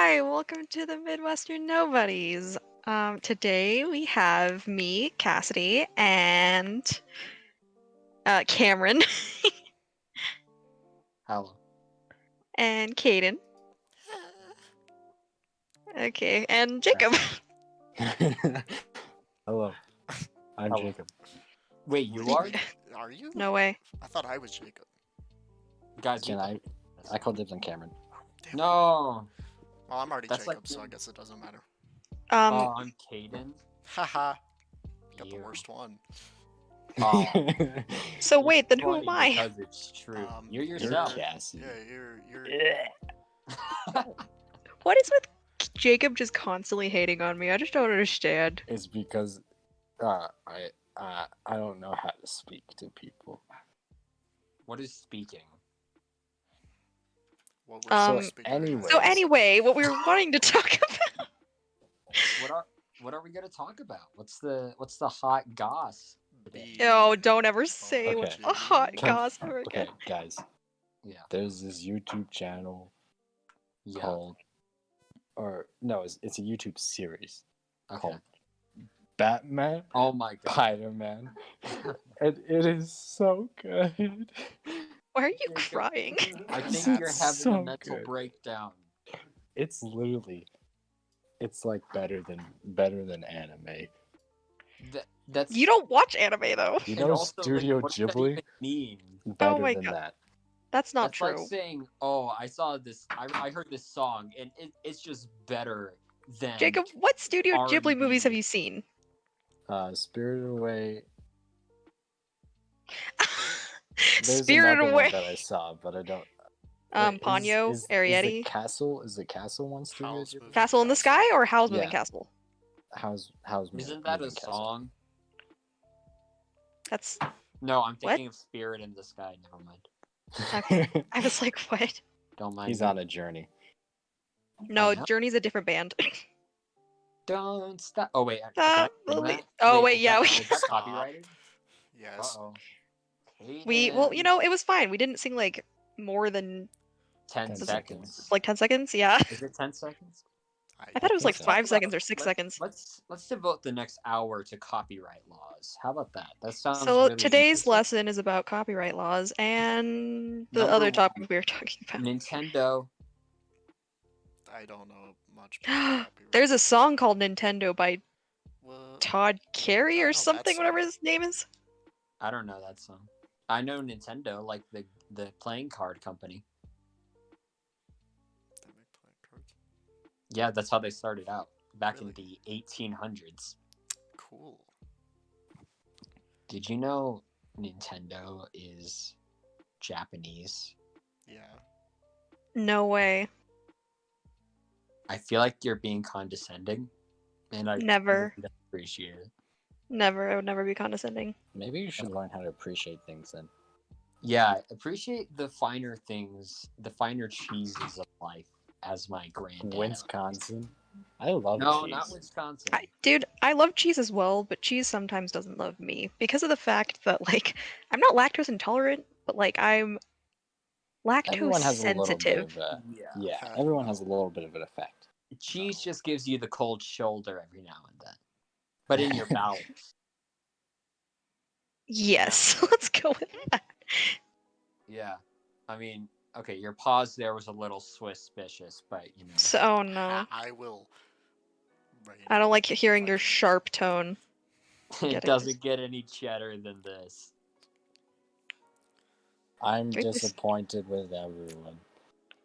Hi, welcome to the Midwestern Nobodies. Today we have me, Cassidy, and Cameron, Hello. and Caden. Okay, and Jacob. Hello, I'm Hello. Jacob. Wait, you are? Are you? No way. I thought I was Jacob. Guys, Can I call dibs on Cameron. Damn. No. Well, I'm already That's Jacob, like- so I guess it doesn't matter. I'm Caden. Haha. Got the You. worst one. Oh, So it's wait, then who funny am I? Because it's true. You're You're yourself. Cassie. Yeah, you're. What is with Jacob just constantly hating on me? I just don't understand. It's because I don't know how to speak to people. What is speaking? What Um, we're speaking anyway. about. So anyway, what we were wanting to talk about. What are we gonna talk about? What's the hot goss today? Oh, don't ever say Okay. what's a hot Come- goss ever again. Okay, guys. Yeah. There's this YouTube channel Yeah. called, or no, it's a YouTube series Okay. called Batman, Oh my god. Spider-Man, and it is so good. Why are you Jacob. crying? I It's think you're having so a mental good. breakdown. It's literally, it's like better than anime. That's You don't watch anime though. You and know also, like, Studio what does that Ghibli? even mean? Better my than God. that. That's not That's true. like saying, "Oh, I saw this. I heard this song, and it's just better than." Jacob, what Studio Ghibli R&B. movies have you seen? Spirited Away. There's Spirited another Away. one that I saw, but I don't. Wait, Ponyo, is Arrietty. the castle one Studio Howl's Ghibli? Moving Castle in the Sky or Howl's Yeah. Moving Castle? How's Isn't that a Moving Castle? song? That's No, I'm What? thinking of Spirit in the Sky. Never mind. Okay. I was like, what? Don't mind. He's me. on a journey. No, yeah? Journey's a different band. Don't stop. Oh wait. Stop can I sing believe- that? Oh, wait, is yeah, That, we- is that Stop. copyrighted? Yes. Uh-oh. Well, you know, it was fine. We didn't sing like more than 10 10 seconds. like 10 seconds. Yeah. Is it 10 seconds? I thought it was like think so. 5 seconds or 6 seconds. Let's devote the next hour to copyright laws. How about that? That sounds So really today's interesting. lesson is about copyright laws and the Number other one. topic we were talking about. Nintendo. I don't know much about copyright. There's a song called Nintendo by What? Todd Carey I know or that something, song. whatever his name is. I don't know that song. I know Nintendo, like the playing card company. They make playing cards. Yeah, that's how they started out back in Really? the 1800s. Cool. Did you know Nintendo is Japanese? Yeah. No way. I feel like you're being condescending, and I Never. really don't appreciate it. Never. I would never be condescending. Maybe you should learn how to appreciate things then. Yeah, appreciate the finer things, the finer cheeses of life, as my granddad. Wisconsin. I love No, cheese. not Wisconsin. Dude, I love cheese as well, but cheese sometimes doesn't love me because of the fact that, like, I'm not lactose intolerant, but, like, I'm Everyone lactose has a little bit sensitive. of a Yeah. everyone has a little bit of an effect. Cheese No. just gives you the cold shoulder every now and then, but in your bowels. Yes, let's go with that. Yeah, I mean, okay, your pause there was a little suspicious, but you know. So, oh no. I will. Rain I don't like fucking- hearing your sharp tone. It Get it. doesn't get any cheddar than this. I'm Drink this- disappointed with everyone.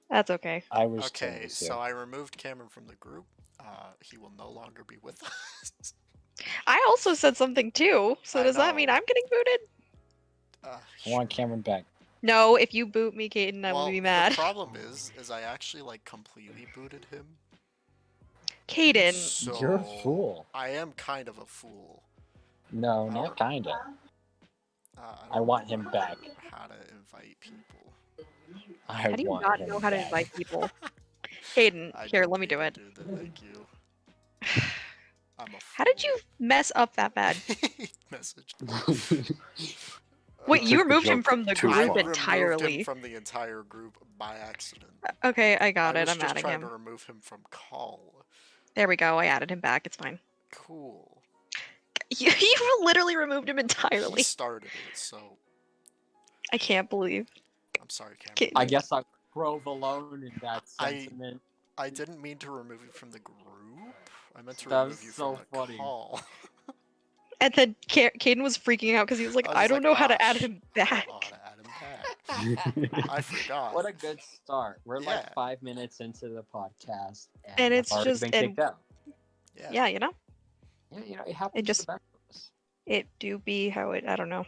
That's okay. I wish Tim Okay, was so here. I removed Cameron from the group. He will no longer be with us. I also said something too, so I does that mean know. I'm getting booted? I want Sure. Cameron back. No, if you boot me, Caden, I will Well, be mad. the problem is I actually like completely booted him. Caden, So You're a fool. I am kind of a fool. No, not kinda. I don't want know him back. How to invite people? how do you want not him know how to back. invite people? Caden, I here, didn't let me do mean it. to that, thank you. I'm a How did fool. you mess up that bad? Message. Wait, you took the removed him joke from the too I group far. removed entirely. him from the entire group by accident. Okay, I got I it. was I'm just adding trying him. to remove him from call. There we go. I added him back. It's fine. Cool. You literally removed him He entirely. started it, so I can't believe. I'm sorry, Cameron. Okay. I guess I'm provolone in that I- sentiment. I didn't mean to remove you from the group. I meant to That remove was you so from the funny. call. And then Caden was freaking out because he was like, I was I just don't like, know how to "Ah, add sh- him I don't back. know how to add him back. I forgot. What a good start. We're Yeah. like 5 minutes into the podcast, And I've it's already just- been and- kicked out. Yeah. Yeah, you know? Yeah, it happens just- to the best of us. It do be how it, I don't know.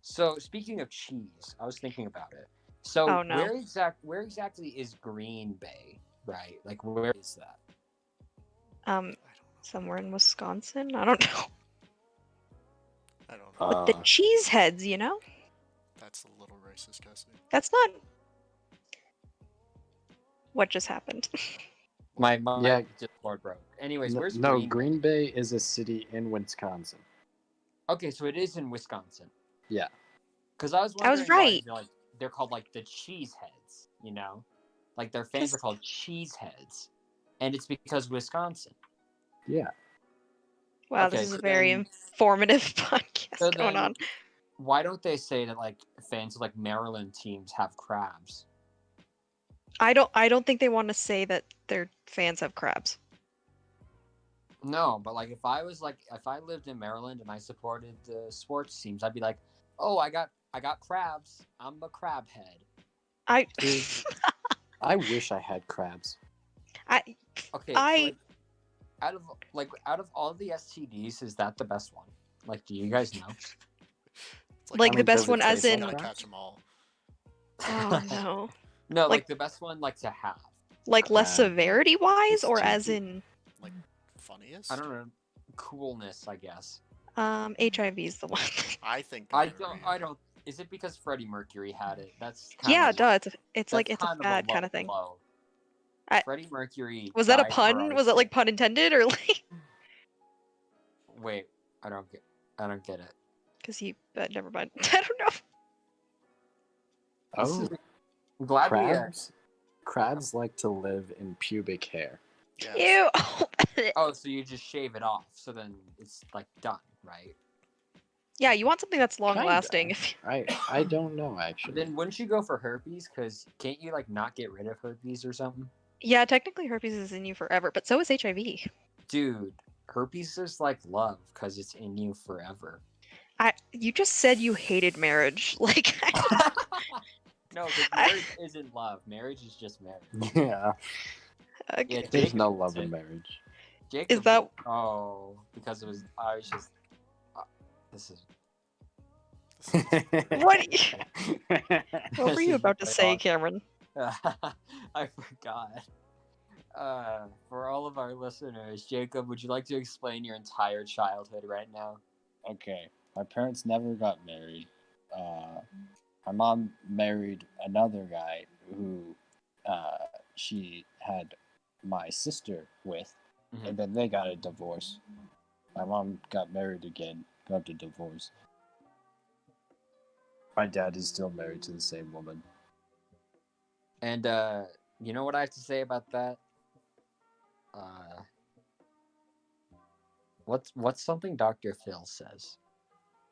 So speaking of cheese, I was thinking about it. So Oh, no. where exactly is Green Bay? Right? Like where is that? I don't know. Somewhere in Wisconsin? I don't know. I don't know. The cheeseheads, you know? That's a little racist, Cassie. That's not what just happened. My mind Yeah. just Lord broke. Anyways, where's no, Green Bay? Green Bay is a city in Wisconsin. Okay, so it is in Wisconsin. Yeah. Because I was I was wondering why right. they're called like the Cheeseheads, you know? Like their fans are 'Cause- called Cheeseheads. And it's because Wisconsin. Yeah. Wow, Okay, this is a so very then- informative podcast So going then, on. why don't they say that like fans of like Maryland teams have crabs? I don't think they want to say that their fans have crabs. No, but like if I lived in Maryland and I supported the sports teams, I'd be like, oh, I got crabs. I'm a crab head. I Dude. I wish I had crabs. Okay, I- so, out of all the STDs, is that the best one? Like, do you guys know? It's Like I the mean, best does it one as taste in like gotta crabs? catch them all. oh no. No, Like- like the best one, like to have. Like less Crab. severity wise It's or too as deep. in Funniest? I don't know, coolness, I guess. HIV is the one. I think. I gonorrhea. don't. Is it because Freddie Mercury had it? That's kind Yeah, of duh. It's that's like it's a kind fad low kind of thing. blow. I- Freddie Mercury. Was that a died for pun? our Was it like sake. pun intended or like Wait, I don't get it. because he never mind. I don't know. Oh, I'm glad we. Crabs like to live in pubic hair. Yes. Ew. Oh, so you just shave it off, so then it's like done, right? Yeah, you want something that's long Kinda. lasting. If I don't know But actually. then wouldn't you go for herpes? Because can't you like not get rid of herpes or something? yeah, technically herpes is in you forever, but so is HIV. Dude, herpes is like love because it's in you forever. You just said you hated marriage. Like No, because marriage isn't love. Marriage is just marriage. Yeah, okay. Yeah, there's Jacob- no love in marriage. Jacob, Is that Oh, because it was. I was just. This is. what? What were you about to This is say, really Cameron? awesome. I forgot. For all of our listeners, Jacob, would you like to explain your entire childhood right now? Okay, my parents never got married. My mom married another guy who she had my sister with, Mhm. and then they got a divorce. My mom got married again, got a divorce. My dad is still married to the same woman. And you know what I have to say about that? What's something Dr. Phil says?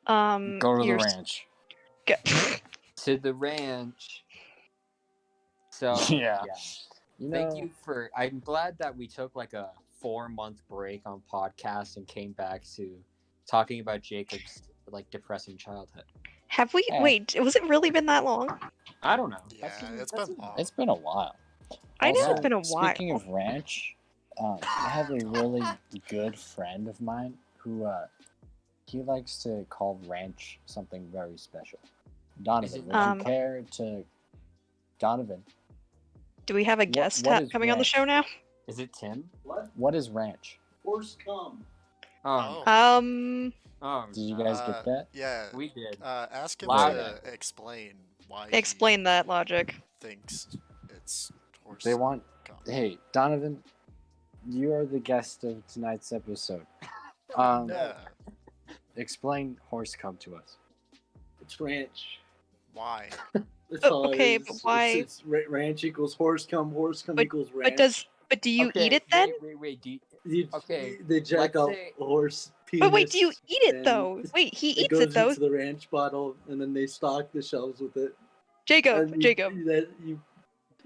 Go to the You're ranch. To the ranch. So Yeah. You know, Thank you for. I'm glad that we took like a 4-month break on podcasts and came back to talking about Jacob's like depressing childhood. Have we? Yeah. Wait, was it really been that long? I don't know. Yeah, it's been long. it's been a while. I know Also, it's been a while. Speaking of ranch, I have a really good friend of mine who he likes to call ranch something very special. Donovan, would Um, you care to Donovan? Do we have a guest what is coming on the ranch? show now? Is it Tim? What is ranch? Horse cum. Oh, Did you guys get that? Yeah. we did. Ask him Louder. to explain why. Explain that logic. He thinks it's horse. They want. cum. Hey, Donovan, you are the guest of tonight's episode. Yeah. Explain horse cum to us. It's ranch. Why? That's all okay, it is. but why- It's ranch equals horse come But- equals ranch. But do you okay, eat it then? Wait. Okay. Okay, They jack let's off say- a horse penis. But wait, do you eat it and though? Wait, he It eats goes it though. into the ranch bottle, and then they stock the shelves with it. Jacob, And Jacob, you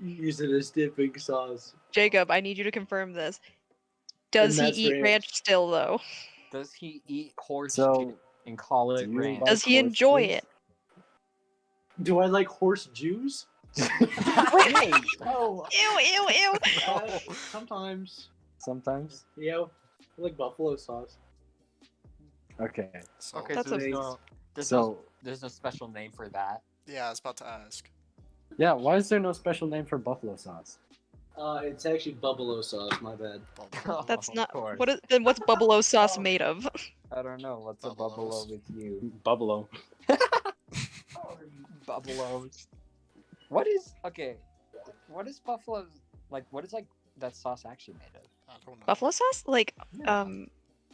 use it as dipping sauce. Jacob, I need you to confirm this. Does he that's eat ranch. ranch still though? Does he eat horse So, shit and call it do you ranch? like Does he horse enjoy juice? it? Do I like horse juice? No. Ew. Sometimes. Sometimes. Yeah, I like buffalo sauce. Okay. So, Okay, That's so a- there's no special name for that. yeah, I was about to ask. Yeah, why is there no special name for buffalo sauce? It's actually buffalo sauce. My bad. Bubble. That's Of not course. what is then what's buffalo sauce made of? I don't know. What's a buffalo Bubbalos. with you? Buffalo. Buffaloes. What is okay? What is buffalo like? What is like that sauce actually made of? I don't know. Buffalo sauce? Like Yeah.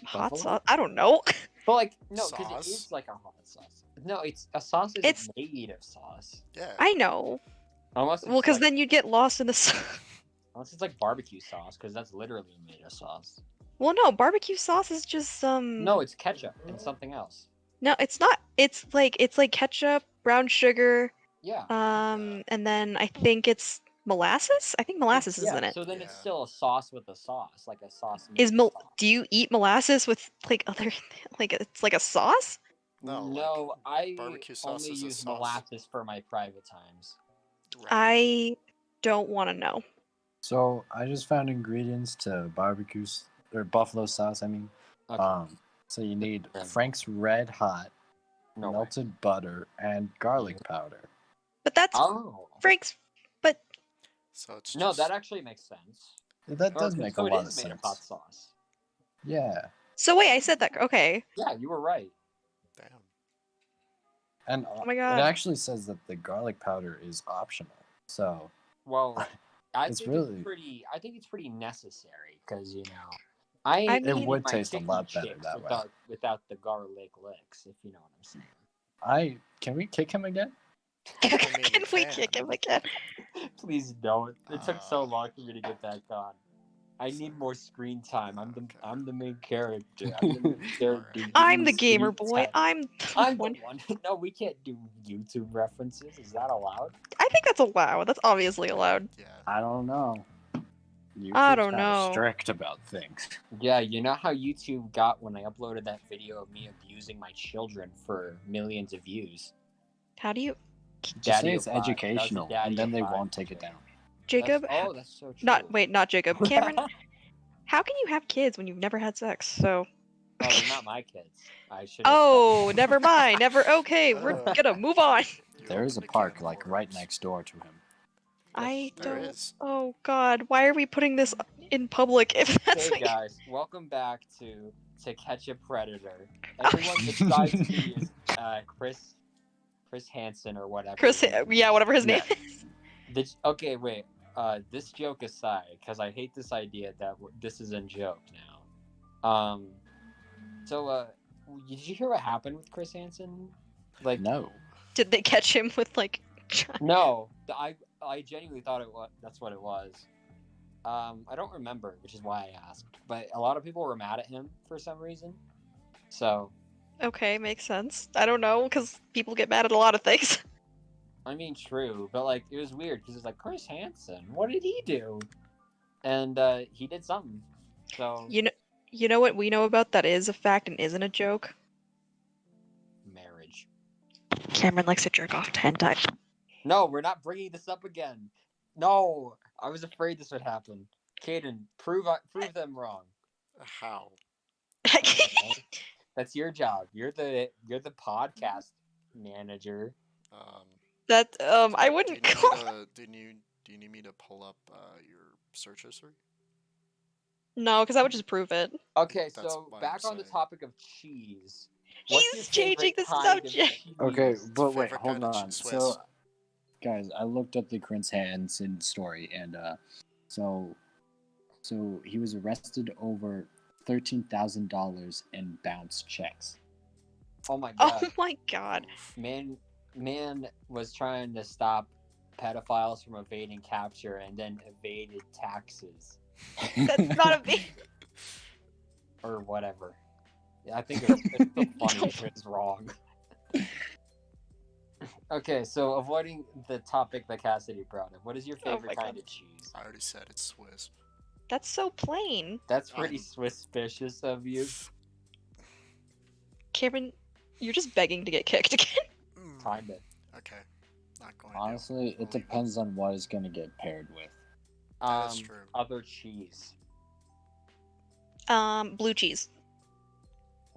hot Buffalo? sauce? I don't know. But like no, because Sauce? it is like a hot sauce. No, it's a sauce isn't It's- made of sauce. Yeah. I know. Unless it's Well, because like, then you'd get lost in the unless it's like barbecue sauce, because that's literally made of sauce. Well, no, barbecue sauce is just No, it's ketchup and something else. No, it's not. It's like ketchup, brown sugar, Yeah. and then I think it's molasses. I think molasses is yeah. in it. So then it's Yeah. still a sauce with a sauce, like a sauce. made Is of mol? sauce. Do you eat molasses with like other like it's like a sauce? No, like, No, I barbecue sauce only is a use sauce. molasses for my private times. Right. I don't want to know. So I just found ingredients to or buffalo sauce. I mean, Okay. so you need Yeah. Frank's Red Hot, no way. melted butter, and garlic powder. But that's Oh. Frank's. But So it's No, just, that actually makes sense. That Or- does make so a it lot is of made sense. of hot sauce. Yeah, so wait, I said that. Okay. Yeah, you were right. damn. and Oh my God. it actually says that the garlic powder is optional. So Well, I It's think really- it's pretty. I think it's pretty necessary because I I ain't mean- eating It would my taste a chicken lot better chicks that way. without the garlic licks, if you know what I'm saying. can we kick him again? mean, Can we can. kick him again? Please don't. It took so Uh, long for me to get that gone. I need more screen time. Okay. I'm the main character. I'm the main character. You I'm need the gamer screen boy. time. I'm I'm one. the one. No, we can't do YouTube references. Is that allowed? I think that's allowed. That's obviously allowed. Yeah. I don't know. I YouTube's don't kinda know. strict about things. Yeah, you know how YouTube got when I uploaded that video of me abusing my children for millions of views? How do you, Just Daddy say it's of five. That was a educational, Daddy and then of they five won't take it thing. down. Jacob? That's so true. Not Jacob. Cameron, how can you have kids when you've never had sex? So. Oh, they're not my kids. I should. Oh, never mind. Never. Okay, we're Uh. gonna move on. You There is a opened can park of like right worms. next door to him. I There don't. is. Oh God, why are we putting this in public? If that's Hey like. guys, welcome back to Catch a Predator. Everyone besides me is Chris Hansen or whatever. Chris, yeah, whatever his name Yeah. is. Okay, wait. This joke aside, because I hate this idea that this is a joke now. So, did you hear what happened with Chris Hansen? Like, No. Did they catch him with like? no, I genuinely thought that's what it was. I don't remember, which is why I asked. But a lot of people were mad at him for some reason. So, Okay, makes sense. I don't know, because people get mad at a lot of things. I mean, true, but like it was weird because it's like Chris Hansen, what did he do? And he did something. So You know what we know about that is a fact and isn't a joke. marriage. Cameron likes to jerk off 10 times. No, we're not bringing this up again. No, I was afraid this would happen. Caden, prove them wrong. How? That's your job. You're the podcast manager. That I do wouldn't you call. need me to, do you need me to pull up your search history? No, because that would just prove it. Okay, That's so what I'm back on the saying. topic of cheese. What's your He's changing favorite the kind of subject. cheese? Okay, but wait, favorite hold kind of on. Swiss. So, guys, I looked up the Chris Hansen story, and so he was arrested over $13,000 in bounce checks. Oh my Oh god. my god. Oof. Man was trying to stop pedophiles from evading capture and then evaded taxes That's not a big. or whatever. Yeah, I think it's so funny if it's wrong. Okay, so avoiding the topic that Cassidy brought up, what is your Oh favorite my kind God. of cheese? I already said it's Swiss. That's so plain. That's pretty I'm- suspicious of you. Cameron, you're just begging to get kicked again. Mm, Kinda. Okay. Not going Honestly, to. it depends on what it's gonna get paired with. That is true. Other cheese. Blue cheese.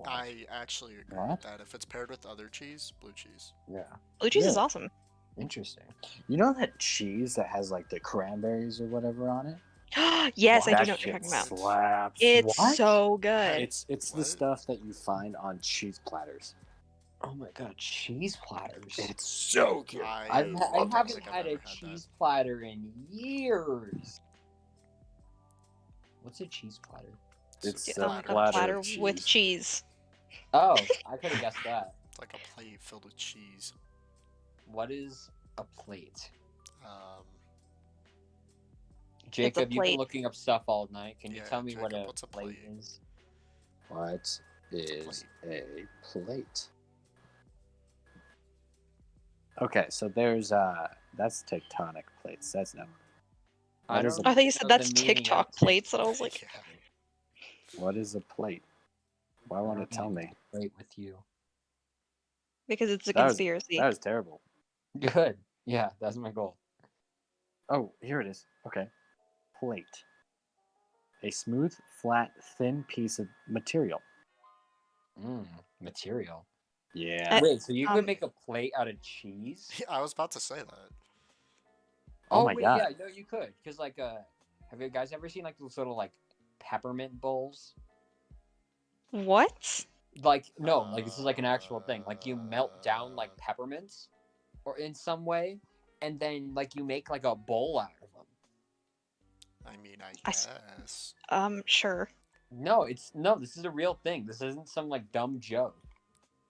I actually agree What? with that. If it's paired with other cheese, blue cheese. Yeah. Blue cheese is Yeah. awesome. Interesting. You know that cheese that has like the cranberries or whatever on it? Yes, I do That know what you're shit talking about. slaps. It's What? so good. It's the What? stuff that you find on cheese platters. Oh my god, cheese platters. It's so good. I don't haven't think I've had a ever cheese platter in years. What's a cheese platter? It's It's a a platter platter of with cheese. cheese. Oh, I could have guessed that. It's like a plate filled with cheese. What is a plate? Um, Jacob, you've been plate. looking up stuff all night. Can you Yeah, tell me what Jacob, a what's a plate plate? is? What is a plate? Okay, so there's that's tectonic plates. That's no. I What is don't a- I think you said know that's the meaning of TikTok plates, and I was like, yeah. What is a plate? Why I won't don't it tell know. me? Plate with you. because it's a That was- conspiracy. That was terrible. Good. Yeah, that's my goal. Oh, here it is. Okay. Plate. A smooth, flat, thin piece of material. Material. Yeah. Wait, so you could um, make a plate out of cheese? I was about to say that. Oh my wait, God. yeah, no, you could. Because, like, have you guys ever seen, like, those little, like, peppermint bowls? What? Like, no, like, this is, like, an actual thing. Like, you melt down, like, Uh. peppermints or in some way, and then, like, you make, like, a bowl out of them. I mean, I I s- guess. Sure. No, this is a real thing. This isn't some, like, dumb joke.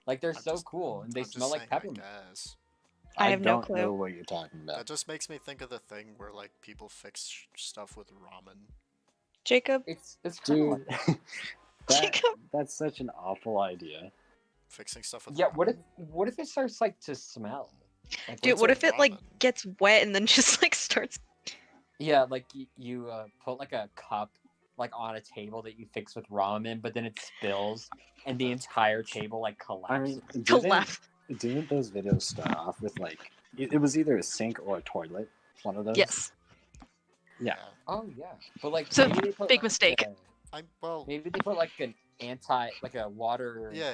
Like, they're I'm so just- cool, and they I'm just smell like saying, peppermint. I guess. I have no don't clue. know what you're talking That about. just makes me think of the thing where like people fix stuff with ramen. Jacob, It's kind of Dude, like... Jacob. that's such an awful idea. Fixing stuff with Yeah, ramen. what if it starts, like, to smell? Like, Dude, What's what a if it like ramen? gets wet and then just like starts? Yeah, like you put like a cup like on a table that you fix with ramen, but then it spills and the That's entire gross. table like I collapses. mean, To laugh. didn't those videos start off with like it was either a sink or a toilet? One of those. Yes. Yeah. Oh yeah, but like So, maybe they put, big like, mistake. maybe they put like an a water. Yeah,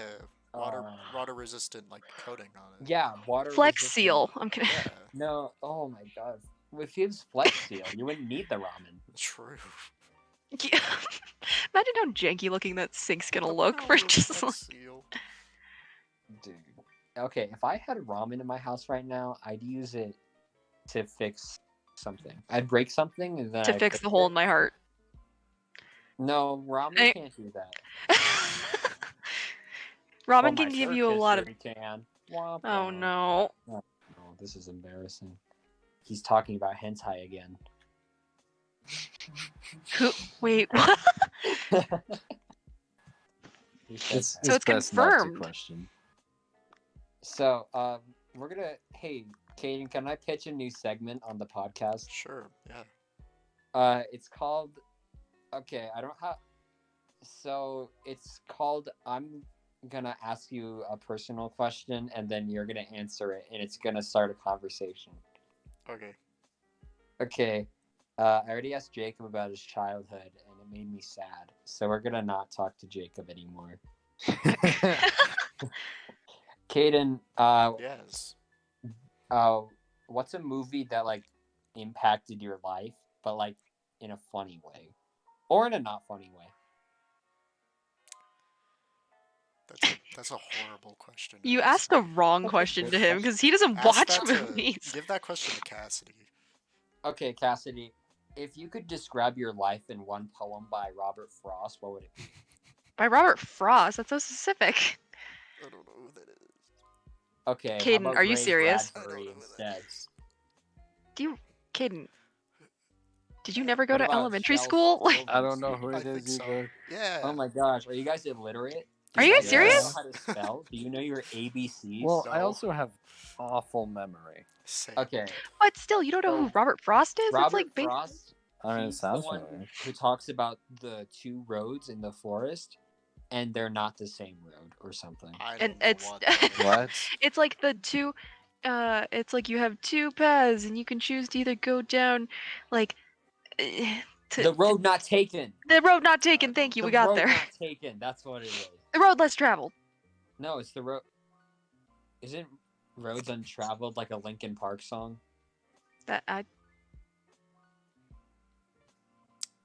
water uh, water resistant like coating on it. Yeah, water. Flex resistant- seal. I'm kidding. Yeah, No. Oh my god. If it was Flex Seal, you wouldn't need the ramen. true. Yeah. Imagine how janky looking that sink's gonna What the look for power of just Flex like... seal? Dude. Okay, if I had ramen in my house right now, I'd use it to fix something. I'd break something and then to I'd fix the hole it. in my heart. No, ramen I- can't do that. Ramen Well, can my give third you a lot of. history can. Womp Oh womp. no. Oh, this is embarrassing. He's talking about hentai again. Who? Wait. What? He said It's, that. So it's best not to confirmed. question. So, we're gonna. Hey, Caden, can I pitch a new segment on the podcast? Sure, yeah. It's called. Okay, I don't have. So it's called. I'm gonna ask you a personal question, and then you're gonna answer it, and it's gonna start a conversation. Okay. Okay. I already asked Jacob about his childhood, and it made me sad. So we're gonna not talk to Jacob anymore. Caden, Yes. what's a movie that like impacted your life, but like in a funny way, or in a not funny way? That's a horrible question. to You ask asked the me. wrong question to him because he doesn't Ask watch that to- movies. Give that question to Cassidy. Okay, Cassidy, if you could describe your life in one poem by Robert Frost, what would it be? By Robert Frost. That's so specific. I don't know who that is. Okay, Caden, how about are you Ray serious? I don't Bradbury know who that instead? is. Caden, did you never go What to about elementary Shel school? Like, I don't know Silverstein? who I it think is so. either. Yeah. Oh my gosh, are you guys illiterate? Do Are you you guys not know serious? how to spell? Do you know your ABCs? Well, I No. also have awful memory. Same. Okay, but still, you don't know who So, Robert Frost is? It's Robert like Frost. I mean, it He's the sounds one familiar. who talks about the two roads in the forest, and they're not the same road or something. I and don't know it's what that is. What? it's like the two. It's like you have two paths, and you can choose to either go down, like, The road not taken. the road not taken. Thank you. The We got road there. not taken. That's what it is. The road less traveled. No, it's the road. Isn't Roads Untraveled like a Linkin Park song? That I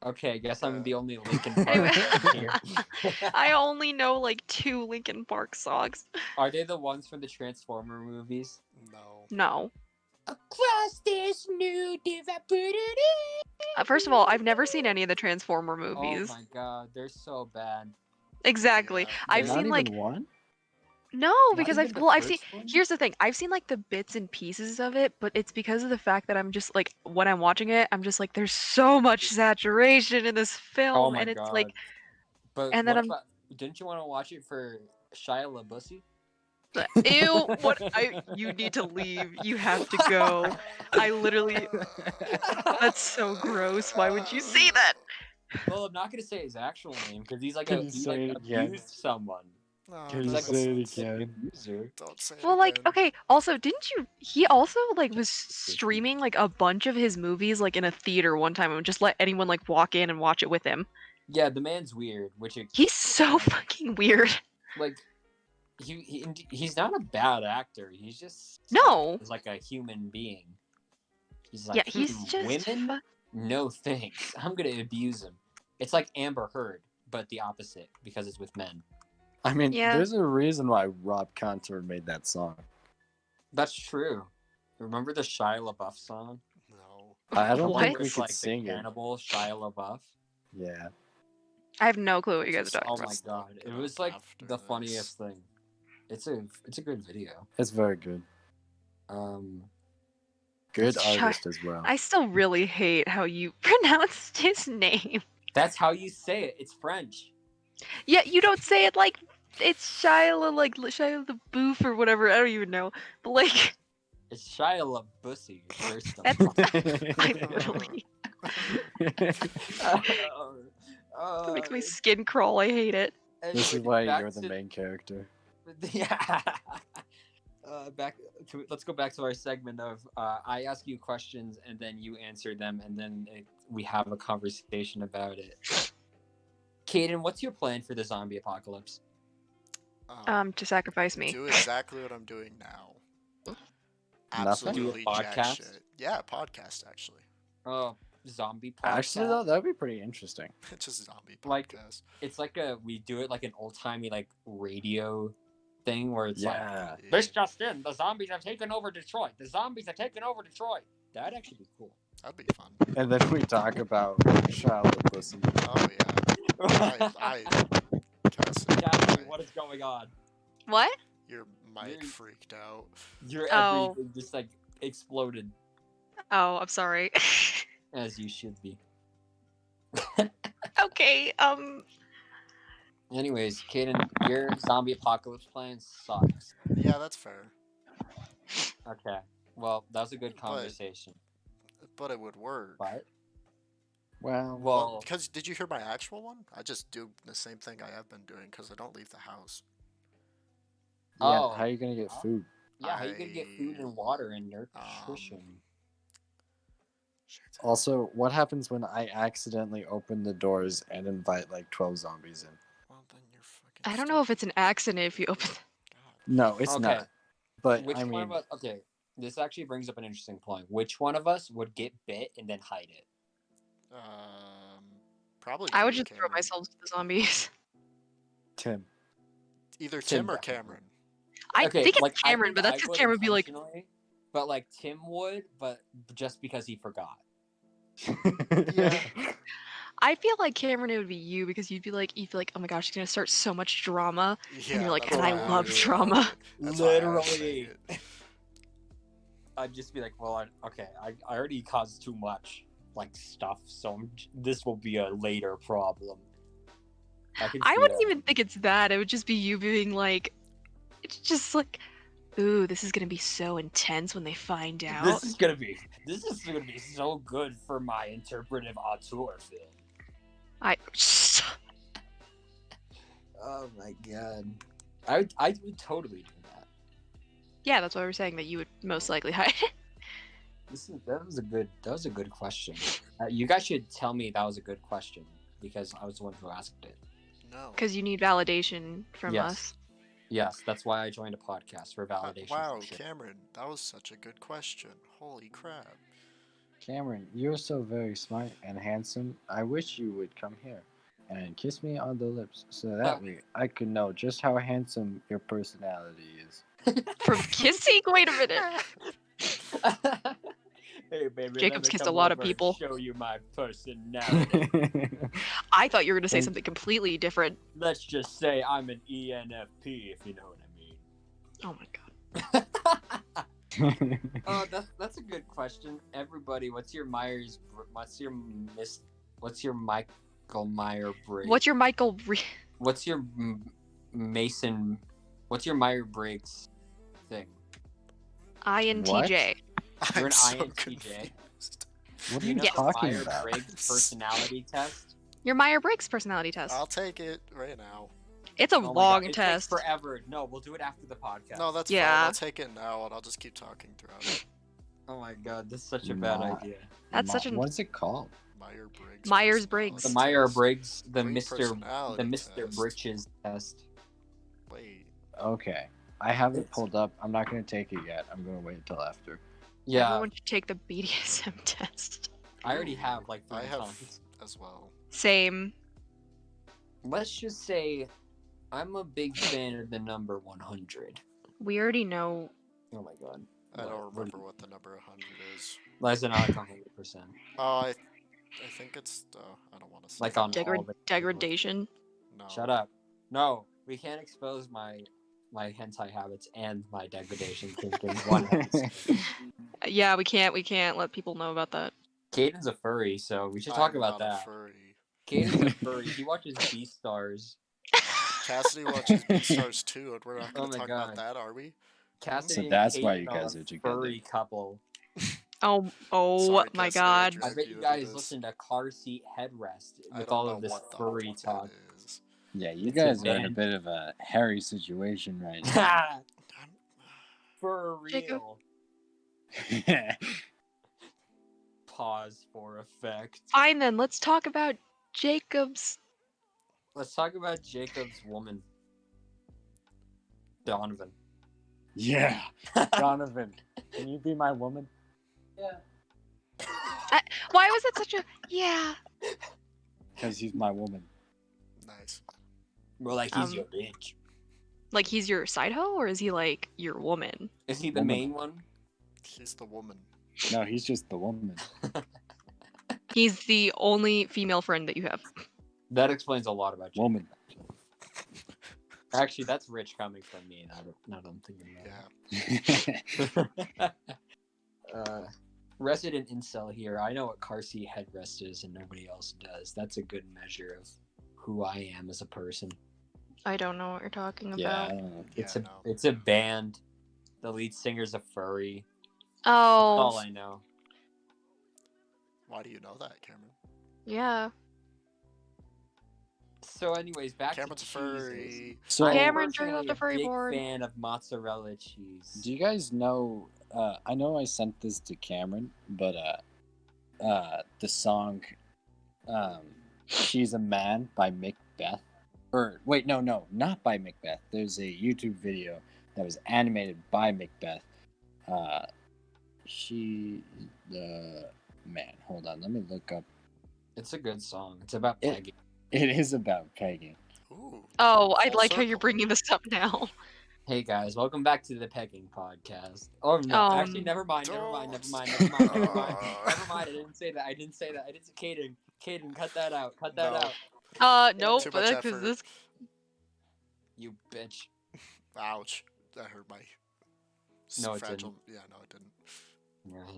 Okay, I guess I'm the only Linkin Park Anyway. fan here. I only know like 2 Linkin Park songs. Are they the ones from the Transformer movies? No. No. Across this new First of all, I've never seen any of the Transformer Oh movies. my god, they're so bad. Exactly. Yeah. I've Not seen Not like even one? no, Not because even the I've seen. first one? Here's the thing. I've seen like the bits and pieces of it, but it's because of the fact that I'm just like when I'm watching it, I'm just like there's so much saturation in this film, Oh my and it's god. like, But and then what I'm about? Didn't you want to watch it for Shia LaBeouf? ew. You need to leave. You have to go. I literally. That's so gross. Why would you say that? Well, I'm not gonna say his actual name because he's like Can a you he say like it again? abused someone. No, Can that you He's like makes say it sense. again? abuser. Don't say it Well, like, again. okay. Also, didn't you? He also like was streaming like a bunch of his movies like in a theater one time and just let anyone like walk in and watch it with him. Yeah, the man's weird, which He's so fucking weird. like he's not a bad actor. He's just No. is like a human being. He's like Yeah, he's just. women. fu- No thanks. I'm gonna abuse him. It's like Amber Heard, but the opposite because it's with men. I mean, Yeah. there's a reason why Rob Contour made that song. That's true. Remember the Shia LaBeouf song? No. I don't What? think we It's could like sing the it. cannibal Shia LaBeouf. Yeah. I have no clue what you guys are Just- talking Oh about. my Just god, look it it was up like after the this. funniest thing. It's a good video. It's very good. Good Shut- artist as well. I still really hate how you pronounced his name. That's how you say it. It's French. Yeah, you don't say it like it's Shia LaBeouf or whatever. I don't even know. But like, It's Shia LaBeouf. First of That's- all. I literally Uh, it makes my skin crawl. I hate it. This is anyway, why back you're the to- main character. Yeah. Let's go back to our segment of I ask you questions and then you answer them and then we have a conversation about it. Caden, what's your plan for the zombie apocalypse? To sacrifice me. Do exactly what I'm doing now. Nothing? Absolutely Do a jack podcast? shit. Yeah, a podcast actually. Oh, zombie podcast. Actually, though, that would be pretty interesting. It's just a zombie Like- podcast. It's like we do it like an old timey like radio thing where it's Yeah. like this just in, the zombies have taken over Detroit. The zombies have taken over Detroit. That'd actually be cool. That'd be fun. And then we talk about Shia LaBeouf. Oh yeah. I Kelsey, Jasmine, what is going on? What? your mic You- freaked out. Your Oh. everything just like exploded Oh, I'm sorry. as you should be. Okay. Anyways, Caden, your zombie apocalypse plan sucks. Yeah, that's fair. Okay. Well, that was a good But- conversation. But it would work. But Well, Because did you hear my actual one? I just do the same thing I have been doing because I don't leave the house. yeah, Oh. how are you gonna get food? yeah, how you gonna get food and water and nutrition? Sure, it's- Also, what happens when I accidentally open the doors and invite like 12 zombies in? Well, then you're fucking. I don't know if it's an accident if you open. God. No, it's Okay. not. But Which I one mean, of us? Okay, this actually brings up an interesting point. Which one of us would get bit and then hide it? Probably. I would you, just throw Cameron. myself to the zombies. Tim. Either Tim Tim or definitely. Cameron. I Okay, think it's like, I Cameron, but think that's I because Cameron would be like, intentionally, But like Tim would, but just because he forgot. Yeah. I feel like Cameron, it would be you because you'd be like, oh my gosh, he's gonna start so much drama, Yeah, and you're like, that's and I why love was drama. saying it. That's why I was saying Literally. it. I'd just be like, well, I already caused too much stuff, so this will be a later problem. I wouldn't even think it's that. It would just be you being like, it's just like, ooh, this is gonna be so intense when they find out. This is gonna be so good for my interpretive auteur film. Oh my god. I would totally do that. Yeah, that's why we're saying that you would most likely hide it. That was a good question. You guys should tell me that was a good question because I was the one who asked it. No. Because you need validation from Yes. us. Yes, that's why I joined a podcast for validation. Wow, for shit. Cameron, that was such a good question. Holy crap. Cameron, you're so very smart and handsome. I wish you would come here and kiss me on the lips so that way I could know just how handsome your personality is. From kissing? Wait a minute. Hey baby, Jacob's let me kissed a come lot of over and people. Show you my personality. I thought you were gonna say And- something completely different. Let's just say I'm an ENFP, if you know what I mean. Oh my god. Oh, that's a good question. Everybody, what's your Michael Myers-Briggs? What's your Michael? What's your Mason? What's your Myers-Briggs thing? INTJ. You're I'm an so INTJ. confused. What are You you know Yes. the talking about? Myers-Briggs personality test? Your Myers-Briggs personality test. I'll take it right now. It's a Oh my God, long it test. takes forever. No, we'll do it after the podcast. No, that's Yeah. fine. I'll take it now, and I'll just keep talking throughout it. Oh my god, this is such a bad Nah. idea. That's such an What's it called? Myers-Briggs. Myers-Briggs. The personality Myers-Briggs, the Great Mr. personality test. Britches test. test. Wait. Okay. I have it pulled up. I'm not going to take it yet. I'm going to wait until after. Yeah, Everyone should take the BDSM test. I already have like 3 I have times. as well. Same. Let's just say I'm a big fan of the number 100. We already know. Oh my god. I don't What- remember what the number 100 is. Less than like 100%. Oh, I think it's. I don't want to say. Like on that. all the- Degradation. No. Shut up. No, we can't expose my hentai habits and my degradation thinking one episode. Yeah, we can't let people know about that. Caden's a furry, so we should I'm talk about not a that. furry. Caden's a furry. He watches Beastars. Cassidy watches Beastars too, and we're not Oh going to my talk about God. that, are we? Cassidy So and that's why Caden you guys a are together. furry couple. Oh Sorry, my Cassidy, god. I I dragged bet you you into guys this. listen to Car Seat Headrest I with don't all know of this what the furry what that talk. is. Yeah, you It's a guys are in a band. bit of a hairy situation right now. I'm- For Jacob. real. Pause for effect. Fine then, let's talk about Jacob's. Let's talk about Jacob's woman. Donovan. Yeah. Donovan, can you be my woman? Why was it such a yeah? Because he's my woman. Nice. More like he's Um, your bitch. Like he's your side hoe, or is he like your woman? Is he the woman. main one? He's the woman. No, he's just the woman. He's the only female friend that you have. That explains a lot about you. Woman. Actually, that's rich coming from me. Now that I'm thinking about Yeah. it. Resident incel here. I know what car seat headrest is, and nobody else does. That's a good measure of who I am as a person. I don't know what you're talking Yeah, I about. don't know. It's Yeah, a no. it's a band. The lead singer's a furry. That's all Oh, I know. Why do you know that, Cameron? yeah. So, anyways, back Cameron's to cheeses. furry. So, I'm Cameron turned personally off the furry a big board. fan of mozzarella cheese. do you guys know? I know I sent this to Cameron, but the song, "She's a Man" by Macbeth, or wait, no, not by Macbeth. There's a YouTube video that was animated by Macbeth. She the man. Hold on, let me look up. It's a good song. It's about It- pegging. It is about pegging. Ooh. Oh, I Full like how you're circle. bringing this up now. Hey guys, welcome back to the Pegging Podcast. Oh no, actually, never mind. I didn't say that. I didn't say Caden. Caden, cut that out. Cut that No. out. Nope, Too much because effort. this. You bitch. Ouch. That hurt my No, it fragile. Yeah, no, it didn't. Yeah, I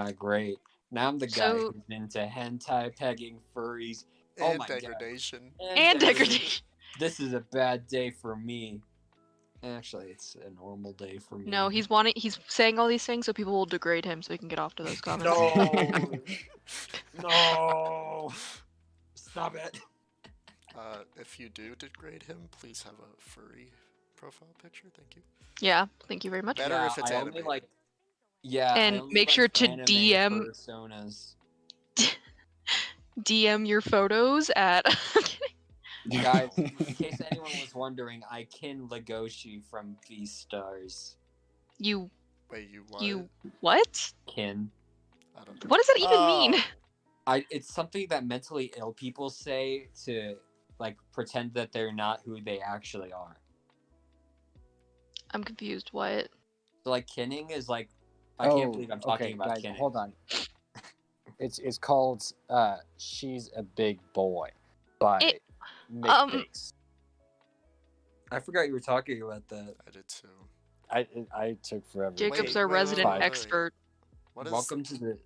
know. Great. Now I'm the guy So- who's into hentai, pegging, furries. Oh And my god. degradation. And degradation. This is a bad day for me. Actually, it's a normal day for me. No, he's saying all these things so people will degrade him so he can get off to those comments. No. Stop it. If you do degrade him, please have a furry profile picture. Thank you. Yeah, thank you very much. Better if it's I only animated. like. Yeah, I And only make like sure to anime DM personas. DM your photos at. Guys, in case anyone was wondering, I kin Legoshi from Beastars. you Wait, you what? you what? Kin. I don't know. What does that even mean? It's something that mentally ill people say to like pretend that they're not who they actually are. I'm confused. What? So like kinning is like I can't believe I'm talking about guys, kinning. hold on. It's called She's a Big Boy by It- Mick Biggs. I forgot you were talking about that. I did too. I took forever. to Jacob's say our it. resident Fine. expert. What is? Welcome to the.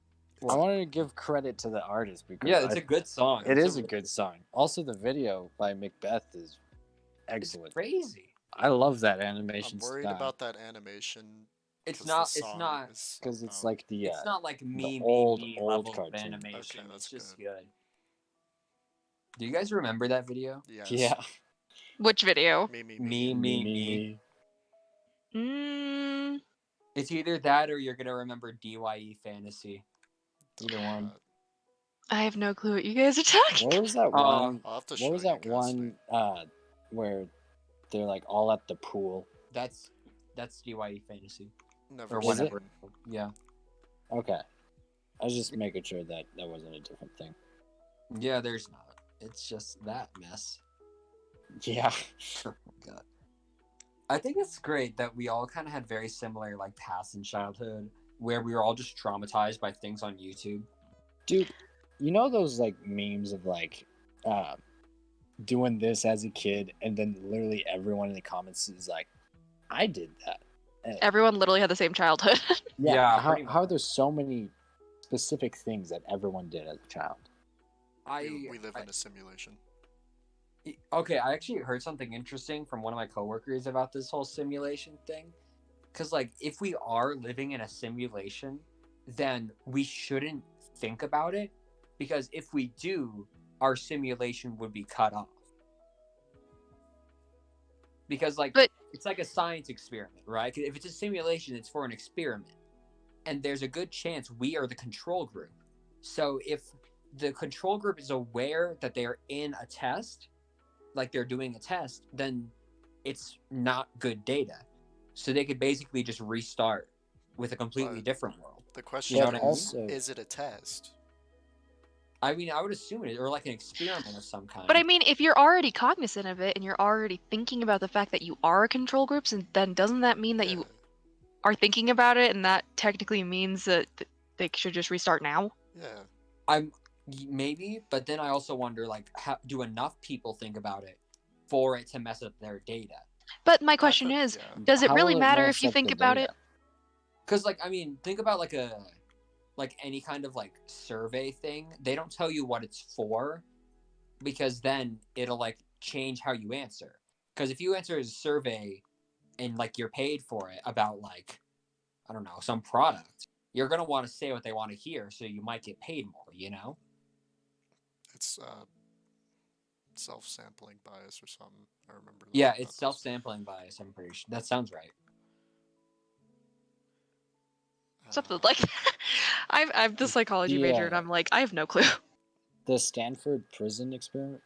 I wanted to give credit to the artist because Yeah, it's a good song. it It's is a good song. Also, the video by Macbeth is excellent. Crazy. I love that I'm animation worried style about that animation. It's 'cause not. the It's song not. is- because it's oh, like the It's not like me old level of cartoon. animation. Okay, It's that's just good. good. Do you guys remember that video? Yes. yeah. Which video? Me. Mm, It's either that or you're gonna remember DYE Fantasy. Either one. I have no clue what you guys are talking What about. was that one? I'll have to show What was you that guys, one where they're like all at the pool? That's DYE Fantasy Never or Is it? whatever. Yeah. Okay. I was just making sure that that wasn't a different thing. Yeah. There's not. It's just that mess. Yeah. Oh my god. I think it's great that we all kind of had very similar like paths in childhood where we were all just traumatized by things on YouTube. Dude, you know those like memes of like doing this as a kid and then literally everyone in the comments is like, I did that. Everyone literally had the same childhood. Yeah, how pretty how much. there's so many specific things that everyone did as a child. we live in a simulation. Okay, I actually heard something interesting from one of my coworkers about this whole simulation thing. Because, like, if we are living in a simulation, then we shouldn't think about it. Because if we do, our simulation would be cut off. Because, like, But- it's like a science experiment, right? 'Cause if it's a simulation, it's for an experiment. And there's a good chance we are the control group. So if the control group is aware that they're in a test, like they're doing a test, then it's not good data. So they could basically just restart with a completely But- different world. The question know But what I mean? also, is it a test? I mean, I would assume it, or like an experiment of some kind. But I mean, if you're already cognizant of it and you're already thinking about the fact that you are control groups, and then doesn't that mean that you are thinking about it, and that technically means that they should just restart now? Yeah. I'm maybe, but then I also wonder, like, how do enough people think about it for it to mess up their data? But my question is, does it how really will matter mess if you up think the about data? it? Because, like, I mean, think about like any kind of like survey thing. They don't tell you what it's for, because then it'll like change how you answer. Because if you answer a survey and like you're paid for it about like, I don't know, some product, you're gonna want to say what they want to hear, so you might get paid more. You know? It's self-sampling bias or something. I remember. Yeah, learning it's about this. self-sampling bias. I'm pretty sure that sounds right. Something like that. I'm the psychology major, and Yeah. I'm like, I have no clue. The Stanford prison experiment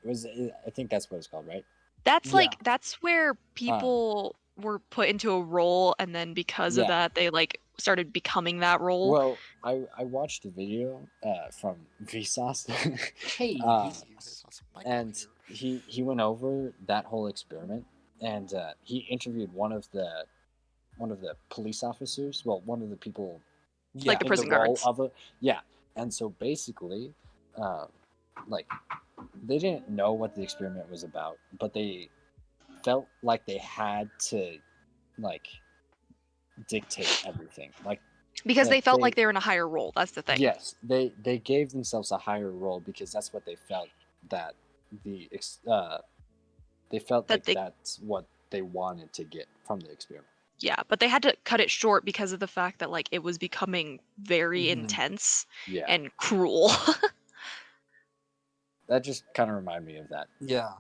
was, I think that's what it's called, right? That's Yeah. like that's where people were put into a role, and then because of Yeah. that, they like started becoming that role. Well, I watched a video from Vsauce. Hey, That's awesome. Michael and here. he went over that whole experiment, and he interviewed one of the police officers, well, one of the people Like the in prison role guards. of it, yeah, And so basically, like they didn't know what the experiment was about, but they felt like they had to like dictate everything. Like Because they felt they like they were in a higher role. That's the thing. yes, they gave themselves a higher role because that's what they felt that they felt That like they- that's what they wanted to get from the experiment. Yeah, but they had to cut it short because of the fact that like it was becoming very Mhm. intense Yeah, and cruel. that just kind of reminded me of that. Yeah.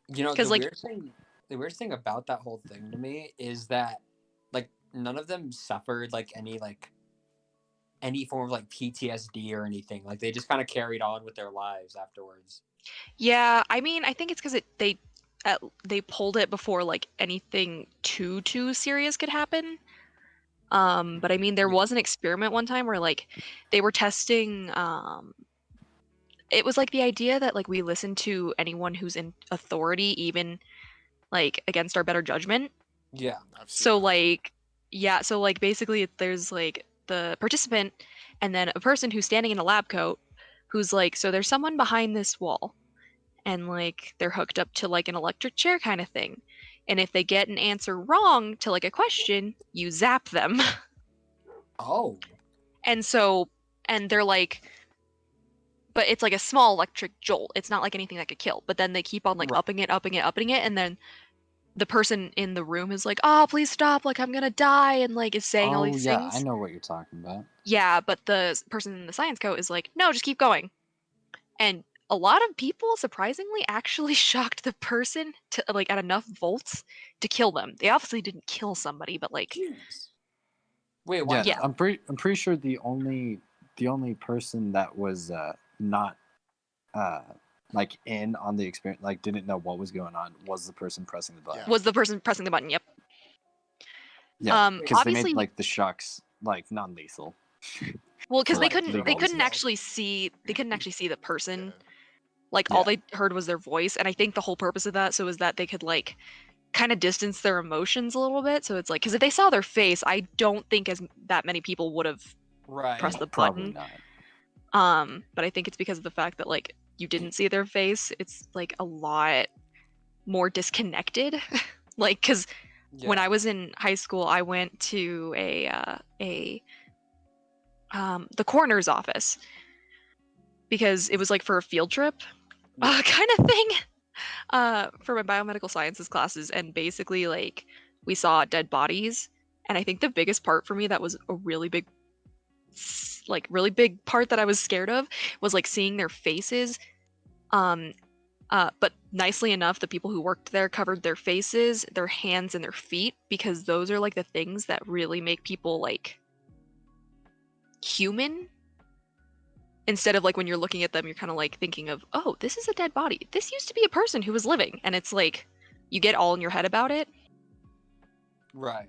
You know, 'Cause, like- the weird thing about that whole thing to me is that like none of them suffered like any form of like PTSD or anything. Like they just kind of carried on with their lives afterwards. Yeah, I mean, I think it's because they pulled it before like anything too serious could happen. But I mean, there Yeah. was an experiment one time where like they were testing. It was like the idea that like we listen to anyone who's in authority, even like against our better judgment. Yeah. I've seen So that. like, yeah, so like basically there's like the participant and then a person who's standing in a lab coat who's like, so there's someone behind this wall and like they're hooked up to like an electric chair kind of thing. And if they get an answer wrong to like a question, you zap them. Oh. And so, and they're like, but it's like a small electric jolt. It's not like anything that could kill. But then they keep on like Right. upping it, and then the person in the room is like, "Oh, please stop! Like I'm gonna die," and like is saying all Oh these yeah, things. I know what you're talking about. Yeah, but the person in the science coat is like, "No, just keep going." And a lot of people, surprisingly, actually shocked the person to like at enough volts to kill them. They obviously didn't kill somebody, but like, Jeez. Wait, why? Yeah, Yeah. I'm pretty sure the only person that was not like in on the experience, like didn't know what was going on, was the person pressing the button. Yeah. was the person pressing the button. Yep. Yeah, Um, because they obviously, made like the shocks like non-lethal. well, because for, they like, couldn't legal reasons. actually see the person. Yeah. Like all Yeah. they heard was their voice, and I think the whole purpose of that so is that they could like kind of distance their emotions a little bit. So it's like, because if they saw their face, I don't think as that many people would have Right. pressed the Probably button. not. But I think it's because of the fact that like you didn't see their face. It's like a lot more disconnected. Like, because when I was in high school, I went to the coroner's office because it was like for a field trip kind of thing for my biomedical sciences classes, and basically like we saw dead bodies, and I think the biggest part for me that was a really big part that I was scared of was like seeing their faces. But nicely enough, the people who worked there covered their faces, their hands, and their feet, because those are like the things that really make people like human. Instead of like when you're looking at them, you're kind of like thinking of, oh, this is a dead body. This used to be a person who was living. And it's like you get all in your head about it. Right.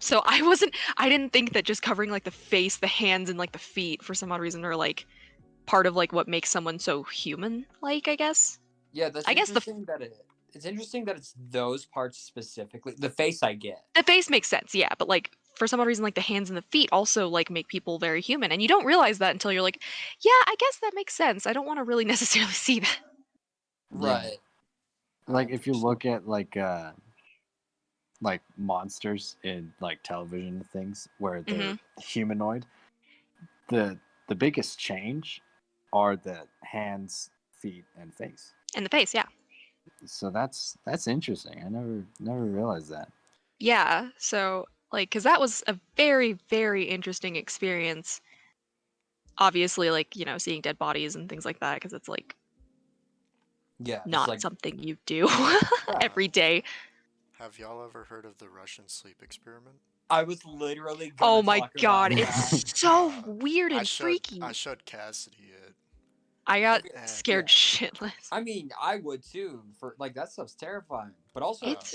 So I didn't think that just covering like the face, the hands, and like the feet for some odd reason are like part of like what makes someone so human, like, I guess. Yeah, that's I guess interesting it's interesting that it's those parts specifically. The face I get. The face makes sense, yeah, but like for some odd reason, like the hands and the feet also like make people very human, and you don't realize that until you're like, yeah, I guess that makes sense. I don't want to really necessarily see that. Right. Like if you look at like monsters in like television things where they're humanoid, the biggest change are the hands, feet, and face. And the face, yeah. So that's interesting. I never realized that. Yeah, so like because that was a very, very interesting experience. Obviously, like, you know, seeing dead bodies and things like that, because it's like Yeah. It's not like something you do every day. Have y'all ever heard of the Russian sleep experiment? I was literally Oh gonna my talk about god, that. it's so Uh, weird and I freaky. showed Cassidy it. I got Okay, scared shitless. I mean, I would too. For like that stuff's terrifying, but also It's-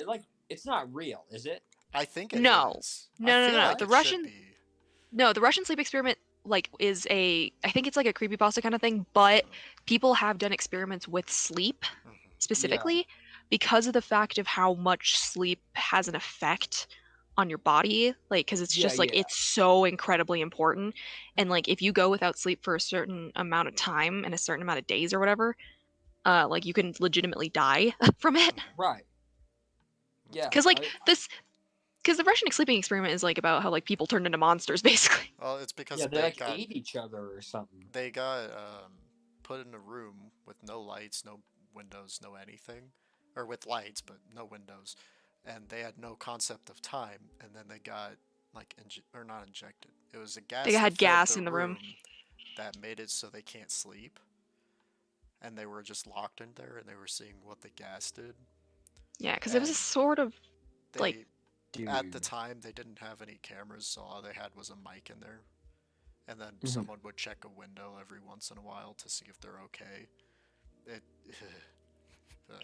it's not real, is it? I think it No. is. No, I no, feel no, like the it Russian- should be. No, the Russian sleep experiment like is I think it's like a creepypasta kind of thing, but people have done experiments with sleep Mhm. specifically because of the fact of how much sleep has an effect on your body, like, because it's Yeah, just like yeah. it's so incredibly important. And like if you go without sleep for a certain amount of time and a certain amount of days or whatever, like you can legitimately die from it. Right. Yeah. Because like this, because the Russian sleeping experiment is like about how like people turned into monsters basically. Well, it's because Yeah, they like ate each other or something. they got put in a room with no lights, no windows, no anything, or with lights but no windows, and they had no concept of time. And then they got like or not injected. It was a gas They that had filled gas the in the room. that made it so they can't sleep, and they were just locked in there, and they were seeing what the gas did. Yeah, because it was a And sort of like They Dude. at the time they didn't have any cameras, so all they had was a mic in there, and then Mhm. someone would check a window every once in a while to see if they're okay. It.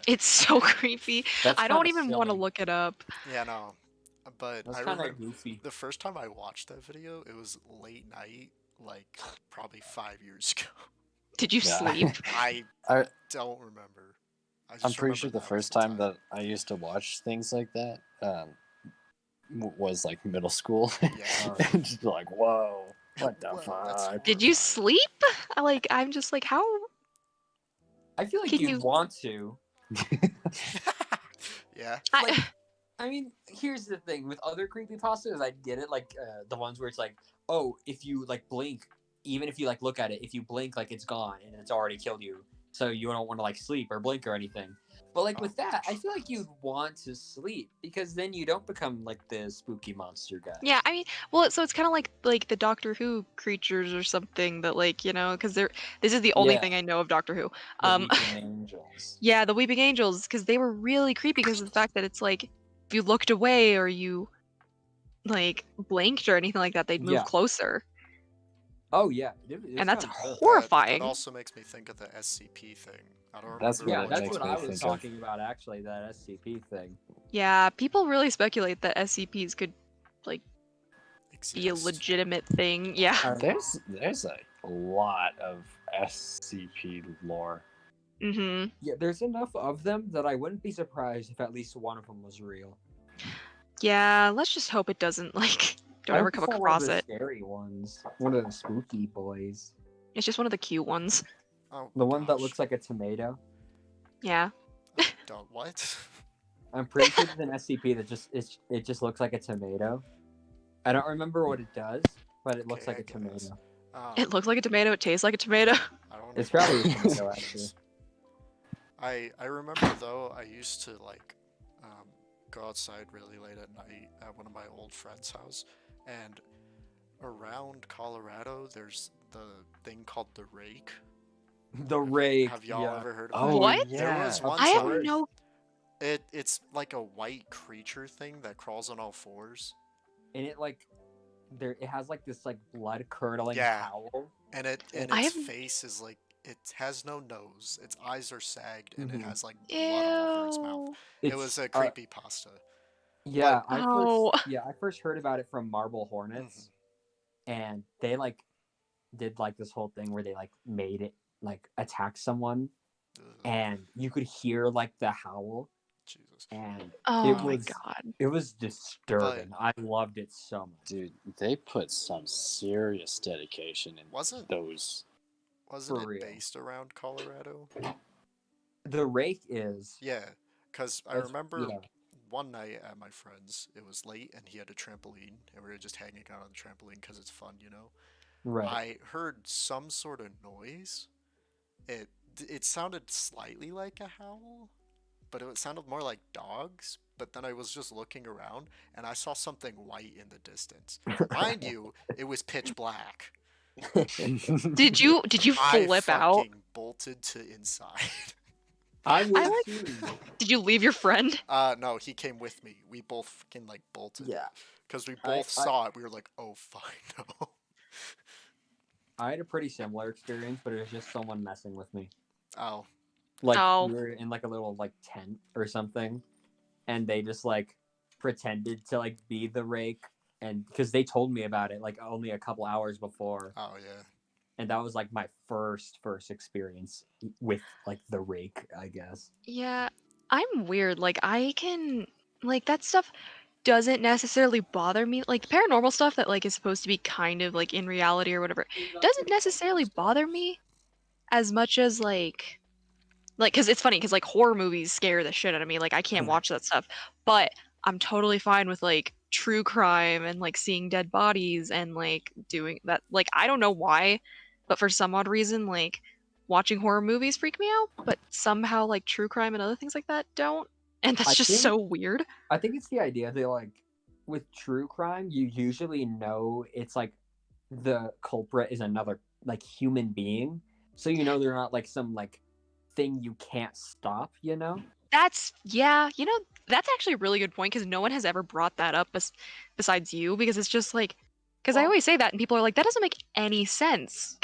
it's so creepy. That's I don't kinda even want to silly. look it up. Yeah, no. But That's I kind of remember goofy. the first time I watched that video, it was late night, like probably 5 years ago. Did you Yeah. sleep? I I, don't remember. I I'm just pretty remember sure the that was first the time that I used to watch things like that was like middle school. Yeah. And just be like, whoa, what the Whoa, that's fuck? Did you horrifying. sleep? Like I'm just like how I feel like can you'd you? want to. Yeah. Like, I mean, here's the thing with other creepypastas, I get it. Like the ones where it's like, oh, if you like blink, even if you like look at it, if you blink, like it's gone and it's already killed you, so you don't want to like sleep or blink or anything. But like with that, I feel like you'd want to sleep because then you don't become like the spooky monster guy. Yeah, I mean, well, so it's kind of like the Doctor Who creatures or something that like because they're this is the only Yeah. thing I know of Doctor Who. The Weeping Angels. Yeah, the Weeping Angels, because they were really creepy because of the fact that it's like if you looked away or you like blinked or anything like that, they'd move Yeah. closer, Oh yeah, it's and that's kinda terrifying. That horrifying. also makes me think of the SCP thing. I don't remember. That's Yeah, what it that's makes what me I was think of. talking about actually. That SCP thing. Yeah, people really speculate that SCPs could like be a Exist. legitimate thing. Yeah. There's a lot of SCP lore. Mhm. Yeah, there's enough of them that I wouldn't be surprised if at least one of them was real. Yeah, let's just hope it doesn't like don't I ever hope come it's not one of across the it. scary ones. One of the spooky boys. It's just one of the cute ones. Oh, The one that gosh. looks like a tomato. Yeah. Don't what? I'm pretty sure there's an SCP that it just looks like a tomato. I don't remember what it does, but it looks Okay, like a I guess. tomato. It looks like a tomato, it tastes like a tomato. I don't It's know. probably a tomato actually. I remember though I used to like go outside really late at night at one of my old friends' house, and around Colorado there's the thing called the rake. The rake. Have y'all yeah. ever heard of Oh, that? What? There yeah. was one I have time. no It's like a white creature thing that crawls on all fours, And it like it has like this like blood curdling Yeah. howl. and I its have- face is like it has no nose. Its eyes are sagged, and it Mhm. has like blood all over its mouth. It It's, was a creepy pasta. Yeah, Oh. I first heard about it from Marble Hornets, and they like did like this whole thing where they like made it like attack someone, Ugh, and you could hear like the howl, Jesus. and Oh it my was god. it was disturbing. I loved it so much. Dude, they put some serious dedication in Wasn't those. wasn't For it real. based around Colorado? The rake is. Yeah, because I That's- remember yeah. one night at my friend's, it was late, and he had a trampoline, and we were just hanging out on the trampoline because it's fun, you know. Right. I heard some sort of noise. It sounded slightly like a howl, but it sounded more like dogs. But then I was just looking around, and I saw something white in the distance. Mind you, it was pitch black. Did you I flip out? fucking bolted to inside. I would like- too. Did you leave your friend? No, he came with me. We both fucking like bolted. Yeah. Because we I- both saw it. We were like, oh fuck no. I had a pretty similar experience, but it was just someone messing with me. Oh. Like Oh. we were in like a little like tent or something, and they just like pretended to like be the rake, and because they told me about it like only a couple hours before, Oh yeah. and that was like my first experience with like the rake, I guess. Yeah, I'm weird. Like I can like that stuff. doesn't necessarily bother me. Like paranormal stuff that like is supposed to be kind of like in reality or whatever doesn't necessarily bother me as much as like because it's funny because like horror movies scare the shit out of me. Like I can't watch that stuff, but I'm totally fine with like true crime and like seeing dead bodies and like doing that. Like I don't know why, but for some odd reason, like watching horror movies freak me out, but somehow like true crime and other things like that don't. And that's I just think- so weird. I think it's the idea that like with true crime, you usually know it's like the culprit is another like human being, so you know they're not like some like thing you can't stop. You know. That's that's actually a really good point because no one has ever brought that up besides you because it's just like because I Well- always say that and people are like that doesn't make any sense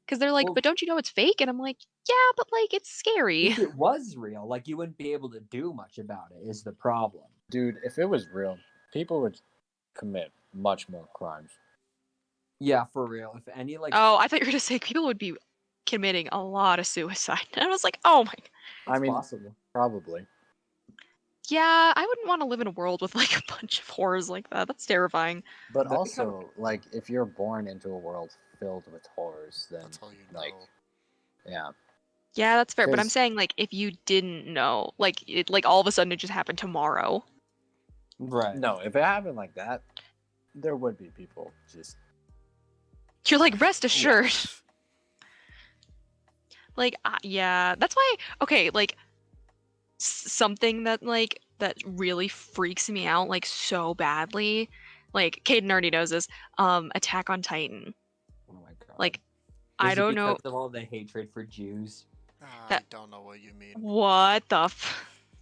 because they're like Well- but don't you know it's fake and I'm like yeah but like it's scary. If it was real, like you wouldn't be able to do much about it. Is the problem? Dude, if it was real, people would commit much more crimes. Yeah, for real. If any like, Oh, I thought you were gonna say people would be committing a lot of suicide and I was like oh my it's I mean- possible. Probably. yeah I wouldn't want to live in a world with like a bunch of horrors like that. That's terrifying. But That'd be also, like, if you're born into a world filled with horrors, then That's all you know. like, yeah. Yeah, that's fair, but I'm 'Cause- saying like if you didn't know like it like all of a sudden it just happened tomorrow. Right. No, if it happened like that, there would be people just You're like, rest assured. Like, yeah, that's why. Okay, like something that like that really freaks me out like so badly. Like, Caden already knows this. Attack on Titan. Oh my god. Like, Is I it don't know because of all the hatred for Jews. I That- don't know what you mean. what the.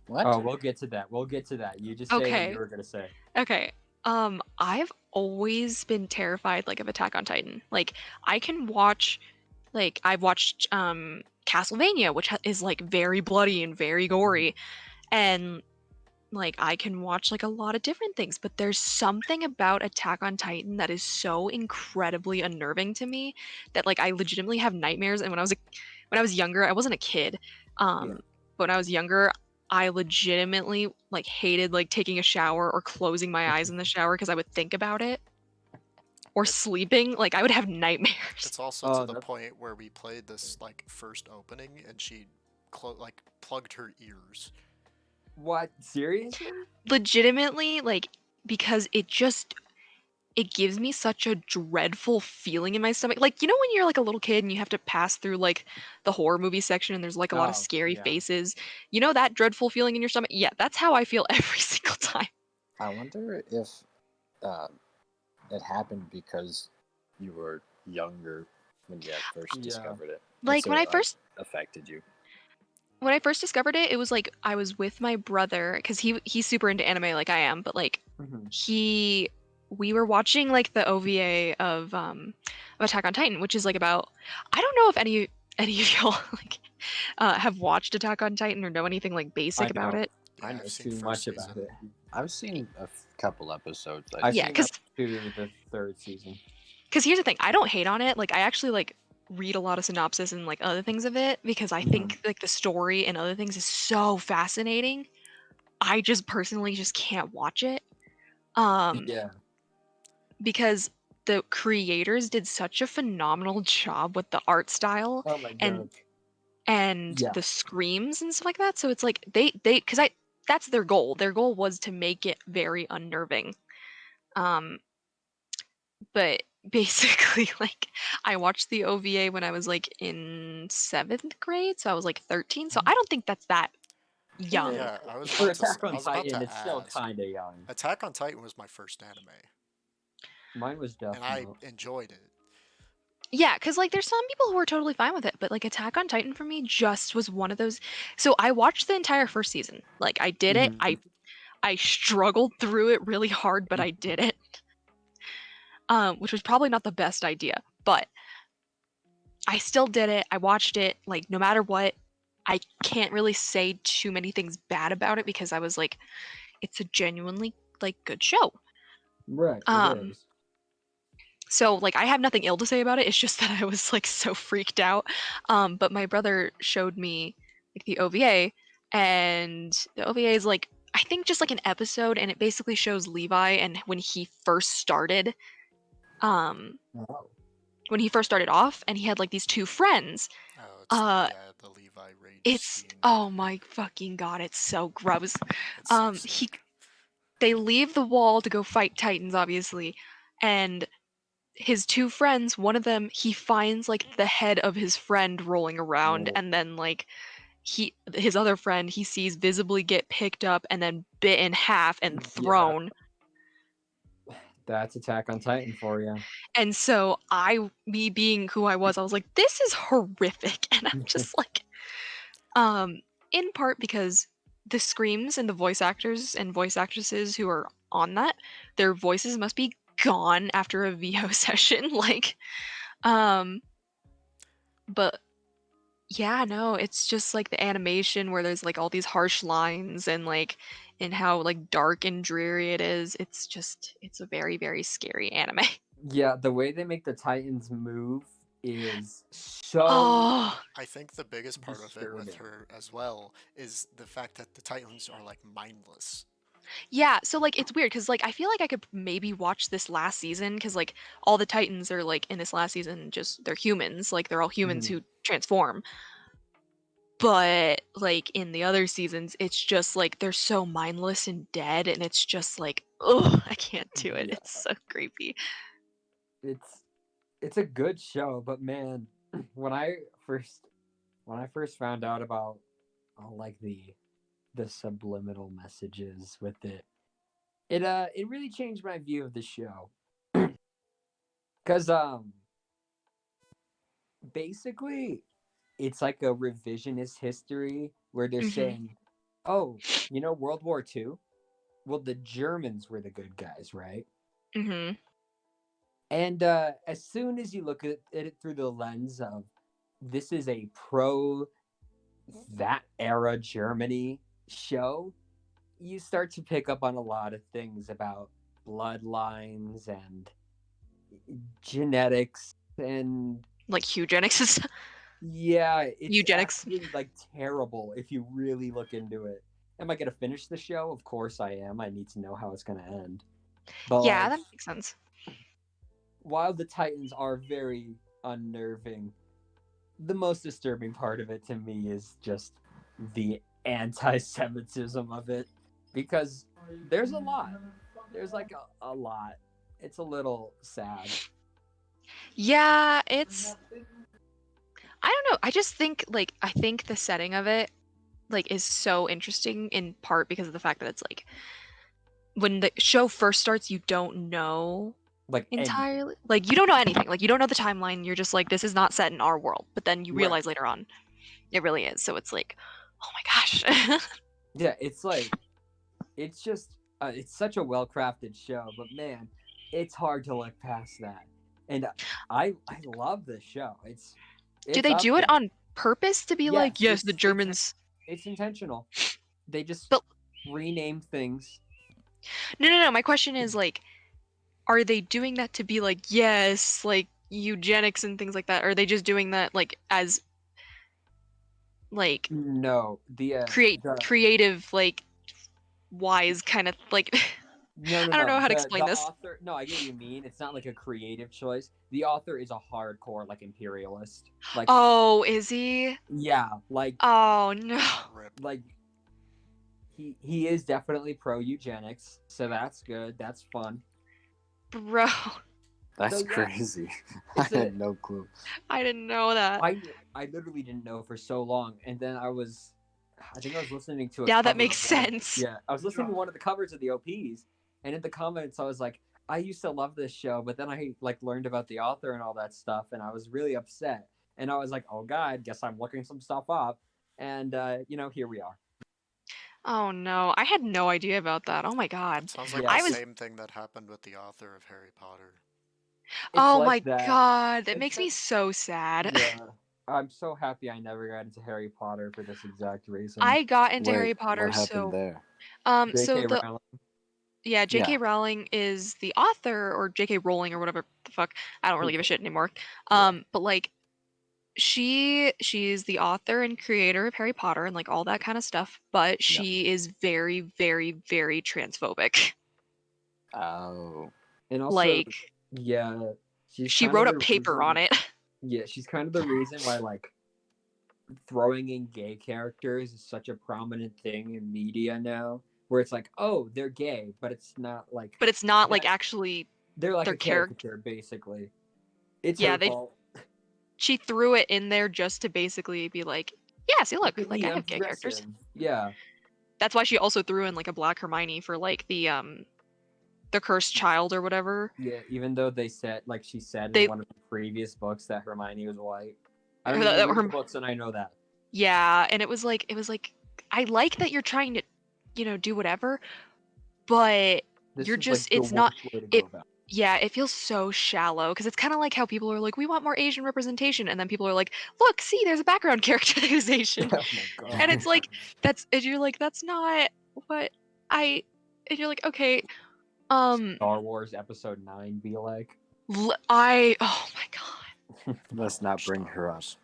what? Oh, we'll get to that. We'll get to that. You just say what Okay. you were gonna say. Okay. I've always been terrified like of Attack on Titan. Like, I can watch. Like, I've watched Castlevania, which is like very bloody and very gory, and like I can watch like a lot of different things, but there's something about Attack on Titan that is so incredibly unnerving to me that like I legitimately have nightmares. And when I was younger, I wasn't a kid, Yeah. but when I was younger, I legitimately like hated like taking a shower or closing my eyes in the shower because I would think about it. Or It's- sleeping, like I would have nightmares. It's also Oh, to the that's- point where we played this like first opening and she like plugged her ears. What? Seriously? Legitimately, like because it gives me such a dreadful feeling in my stomach. Like, you know when you're like a little kid and you have to pass through like the horror movie section and there's like a lot of Oh, scary yeah. faces. You know that dreadful feeling in your stomach? Yeah, that's how I feel every single time. I wonder if it happened because you were younger when you had first Yeah. discovered it. and Like so when I it, first affected you. discovered it, it was like I was with my brother cuz he's super into anime like I am, but like Mhm. we were watching like the OVA of Attack on Titan, which is like about I don't know if any of y'all like have watched Attack on Titan or know anything like basic about know. it. Yeah, I know I've seen too first much season. about it. I've seen a couple episodes. I've Yeah, seen 'cause- up to the third season. Because here's the thing, I don't hate on it. Like I actually like read a lot of synopsis and like other things of it because I think like the story and other things is so fascinating. I just personally just can't watch it. Yeah. Because the creators did such a phenomenal job with the art style Oh my god. and Yeah. the screams and stuff like that. So it's like they because that's their goal. Their goal was to make it very unnerving. But basically like I watched the OVA when I was like in 7th grade, so I was like 13. So I don't think that's that young. Yeah, I was For about to, Attack I on was about Titan, to it's still ask. kind of young. Attack on Titan was my first anime, Mine was and I definitely. enjoyed it. Yeah, because like there's some people who are totally fine with it, but like Attack on Titan for me just was one of those. So I watched the entire first season. Like I did it. Mhm. I struggled through it really hard, but I did it. Which was probably not the best idea, but I still did it. I watched it. Like no matter what, I can't really say too many things bad about it because I was like, it's a genuinely like good show. Right. It Um, is. So like I have nothing ill to say about it. It's just that I was like so freaked out. But my brother showed me like the OVA, and the OVA is like I think just like an episode, and it basically shows Levi and when he first started. Oh. When he first started off, and he had like these two friends. Oh, Uh, the Levi rage it's scene. oh my fucking god, it's so gross. It's so sick. They leave the wall to go fight Titans, obviously, and his two friends, one of them, he finds like the head of his friend rolling around, Oh. and then like his other friend he sees visibly get picked up and then bit in half and Yeah. thrown. That's Attack on Titan for you. And so me being who I was like, this is horrific. And I'm just like, in part because the screams and the voice actors and voice actresses who are on that, their voices must be gone after a VO session. Like, but yeah, no, it's just like the animation where there's like all these harsh lines and like and how like dark and dreary it is. It's a very, very scary anime. Yeah, the way they make the Titans move is so. Oh, I think the biggest part of it with distorted. her as well is the fact that the Titans are like mindless. yeah. So like it's weird because like I feel like I could maybe watch this last season because like all the Titans are like in this last season just they're humans, like they're all humans Mhm. who transform. But like in the other seasons, it's just like they're so mindless and dead, and it's just like, oh, I can't do it. Yeah. It's so creepy. It's a good show, but man, when I first found out about all like the subliminal messages with it, it really changed my view of the show. Cause basically it's like a revisionist history where they're Mhm. saying, oh, you know, World War II? Well, the Germans were the good guys, right? Mhm. And as soon as you look at it through the lens of this is a pro that era Germany show, you start to pick up on a lot of things about bloodlines and genetics and Like eugenics is yeah, it's eugenics. actually like terrible if you really look into it. Am I gonna finish the show? Of course I am. I need to know how it's gonna end. But Yeah, like, that makes sense. while the Titans are very unnerving, the most disturbing part of it to me is just the anti-Semitism of it, because there's a lot. There's like a lot. It's a little sad. Yeah, it's I don't know. I just think like I think the setting of it like is so interesting in part because of the fact that it's like when the show first starts you don't know Like entirely like you don't know anything. Like you don't know the timeline. You're just like this is not set in our world. But then you realize later on it really is. So it's like, oh my gosh. yeah, it's like it's just it's such a well-crafted show, but man, it's hard to look past that. And I love this show. It's Do they up do it there. on purpose to be like, yes, the Germans? It's intentional. They just But- rename things. No. My question is like, are they doing that to be like, yes, like eugenics and things like that? Or are they just doing that like as like No, the creative like wise kind of like no. I don't know how to explain the this. author, no, I get what you mean. It's not like a creative choice. The author is a hardcore like imperialist. Like Oh, is he? yeah, like Oh no. Rip. like he is definitely pro eugenics, so that's good. That's fun. Bro, That's So, yeah, crazy. I it's a- had no clue. I didn't know that. I literally didn't know for so long, and then I think I was listening to a Yeah, that cover makes of one of- sense. yeah, I was listening to one of the covers of the OPs, and in the comments I was like, I used to love this show, but then I like learned about the author and all that stuff, and I was really upset. And I was like, oh god, guess I'm looking some stuff up, and here we are. Oh no, I had no idea about that. Oh my god. Sounds like Yeah. the I was- same thing that happened with the author of Harry Potter. It's Oh like my that. god, that It's makes me just- so sad. Yeah, I'm so happy I never got into Harry Potter for this exact reason. I got into Wait, Harry Potter, what happened so there? so J.K. the Rowling. yeah, J.K. Yeah. Rowling is the author, or J.K. Rowling, or whatever the fuck. I don't really give a shit anymore. Yeah. But like, she's the author and creator of Harry Potter and like all that kind of stuff, but Yeah. she is very, very, very transphobic. Oh. And also, Like yeah, she's she kind of wrote a the paper on reason. it. Yeah, she's kind of the reason why like throwing in gay characters is such a prominent thing in media now, where it's like, oh, they're gay, but it's not like But it's not like that. actually They're like their a character. caricature, basically. It's Yeah, her fault. she threw it in there just to basically be like, yeah, see, Look look, at like me, I I'm have gay characters. progressive. Yeah. That's why she also threw in like a Black Hermione for like the cursed child or whatever. Yeah, even though they said, like she said in They one of the previous books that Hermione was white. I don't her, even read the her, books and I know that. yeah, and it was like I like that you're trying to, do whatever, but This you're is like just the it's not worst way to go it. about Yeah, it feels so shallow because it's kind of like how people are like, we want more Asian representation, and then people are like, look, see, there's a background characterization, it. Oh my god. and it's like and you're like, that's not what I, and you're like, okay, Star Wars Episode 9 be like. oh my god. Let's not bring Star her up. Wars.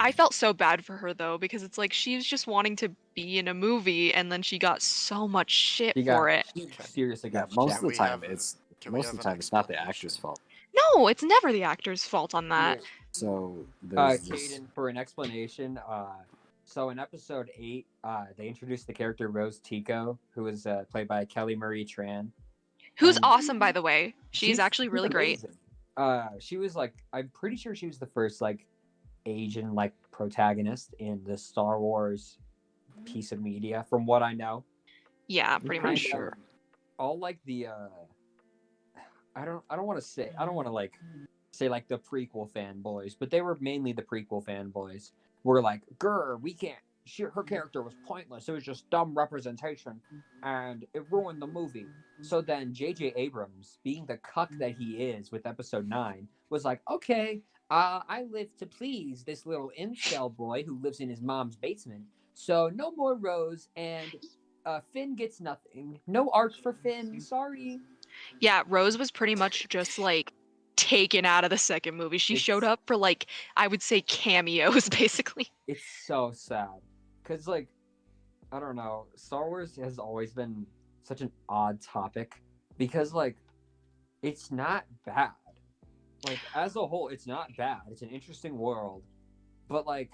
I felt so bad for her though because it's like she's just wanting to be in a movie and then she got so much shit for it. She seriously Yeah, got most shit. of the we time have- it's Can we most of have the an time it's not the explanation? actor's fault. No, it's never the actor's fault on that. So there's this. Caden, for an explanation, so in episode 8, they introduced the character Rose Tico, who was played by Kelly Marie Tran. Who's And awesome, by the way. She's actually really great. amazing. She was like, I'm pretty sure she was the first like Asian like protagonist in the Star Wars piece of media, from what I know. Yeah, pretty pretty much. sure. All like the I don't want to like say like the prequel fanboys, but they were mainly the prequel fanboys. Were like, "Grr, we can't. Her character was pointless. It was just dumb representation, and it ruined the movie." So then J.J. Abrams, being the cuck that he is with Episode 9, was like, "Okay, I live to please this little incel boy who lives in his mom's basement. So no more Rose, and Finn gets nothing. No arc for Finn. Sorry." Yeah, Rose was pretty much just like taken out of the second movie. She showed It's- up for like, I would say, cameos basically. It's so sad, cause like, I don't know, Star Wars has always been such an odd topic, because like, it's not bad. Like as a whole, it's not bad. It's an interesting world, but like,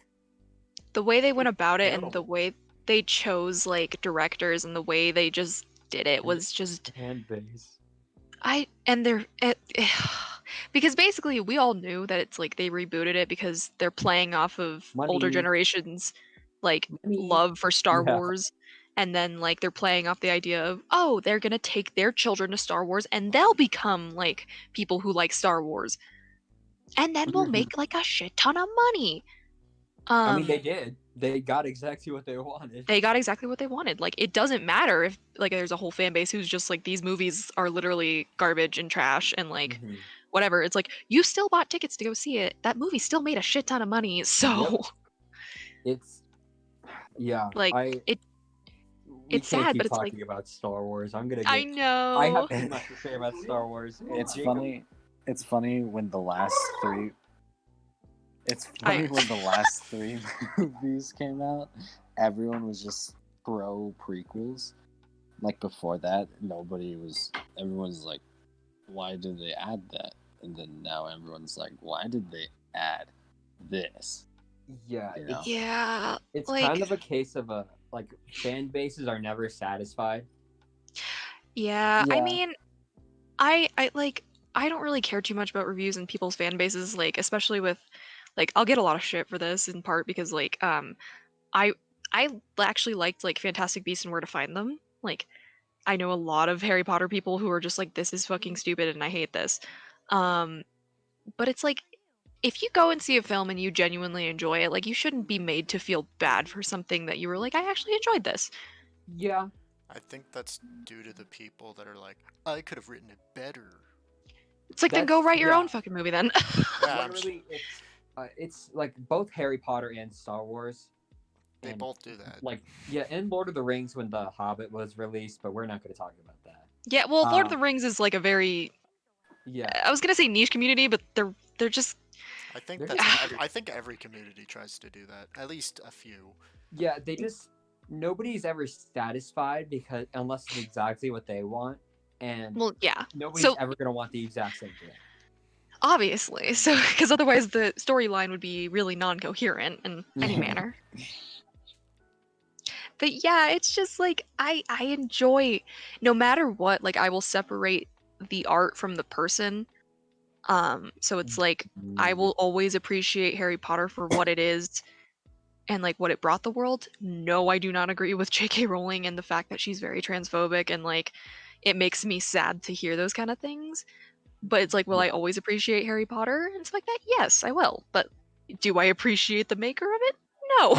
The way they went about it and terrible. the way they chose like directors and the way they just did it was just fan base. because basically we all knew that it's like they rebooted it because they're playing off of older Money. generations like Money. love for Star Yeah. Wars, and then like they're playing off the idea of, oh, they're gonna take their children to Star Wars and they'll become like people who like Star Wars, and then we'll Mhm. make like a shit ton of money. I mean, they did. They got exactly what they wanted. They got exactly what they wanted. Like, it doesn't matter if like there's a whole fan base who's just like, these movies are literally garbage and trash and like Mhm. whatever. It's like, you still bought tickets to go see it. That movie still made a shit ton of money. So It's like, we it's can't sad, keep but it's talking like, about Star Wars. I'm gonna. I know. I have too much to say about Star Wars. It's Jacob- funny. It's funny when the last three. It's I- funny when the last three movies came out. Everyone was just pro prequels. Like before that, nobody was. Everyone's like, "Why did they add that?" And then now everyone's like, "Why did they add this?" Yeah, You know? Yeah. it's like- kind of a case of a like fan bases are never satisfied. Yeah. I Yeah. mean, I like, I don't really care too much about reviews and people's fan bases, like, especially with, like, I'll get a lot of shit for this in part because, like, I actually liked like Fantastic Beasts and Where to Find Them. Like, I know a lot of Harry Potter people who are just like, this is fucking stupid and I hate this. But it's like, if you go and see a film and you genuinely enjoy it, like, you shouldn't be made to feel bad for something that you were like, I actually enjoyed this. Yeah, I think that's due to the people that are like, I could have written it better. It's like, then That's- go write your yeah. own fucking movie then. Yeah, I'm literally, it's like both Harry Potter and Star Wars. They and, both do that. Like, yeah, and Lord of the Rings when The Hobbit was released, but we're not going to talk about that. Yeah, well, Lord of the Um, Rings is like a very, Yeah, I was gonna say niche community, but they're just, I think They're that's. just- I think every community tries to do that. At least a few. Yeah, they just nobody's ever satisfied because unless it's exactly what they want, and Well, yeah. nobody's So ever gonna want the exact same thing. obviously, so because otherwise the storyline would be really non-coherent in any manner. But yeah, it's just like I enjoy no matter what, like I will separate the art from the person. So it's like I will always appreciate Harry Potter for what it is and like what it brought the world. No, I do not agree with J.K. Rowling and the fact that she's very transphobic and like it makes me sad to hear those kind of things. But it's like, will I always appreciate Harry Potter and stuff like that? Yes, I will. But do I appreciate the maker of it? No.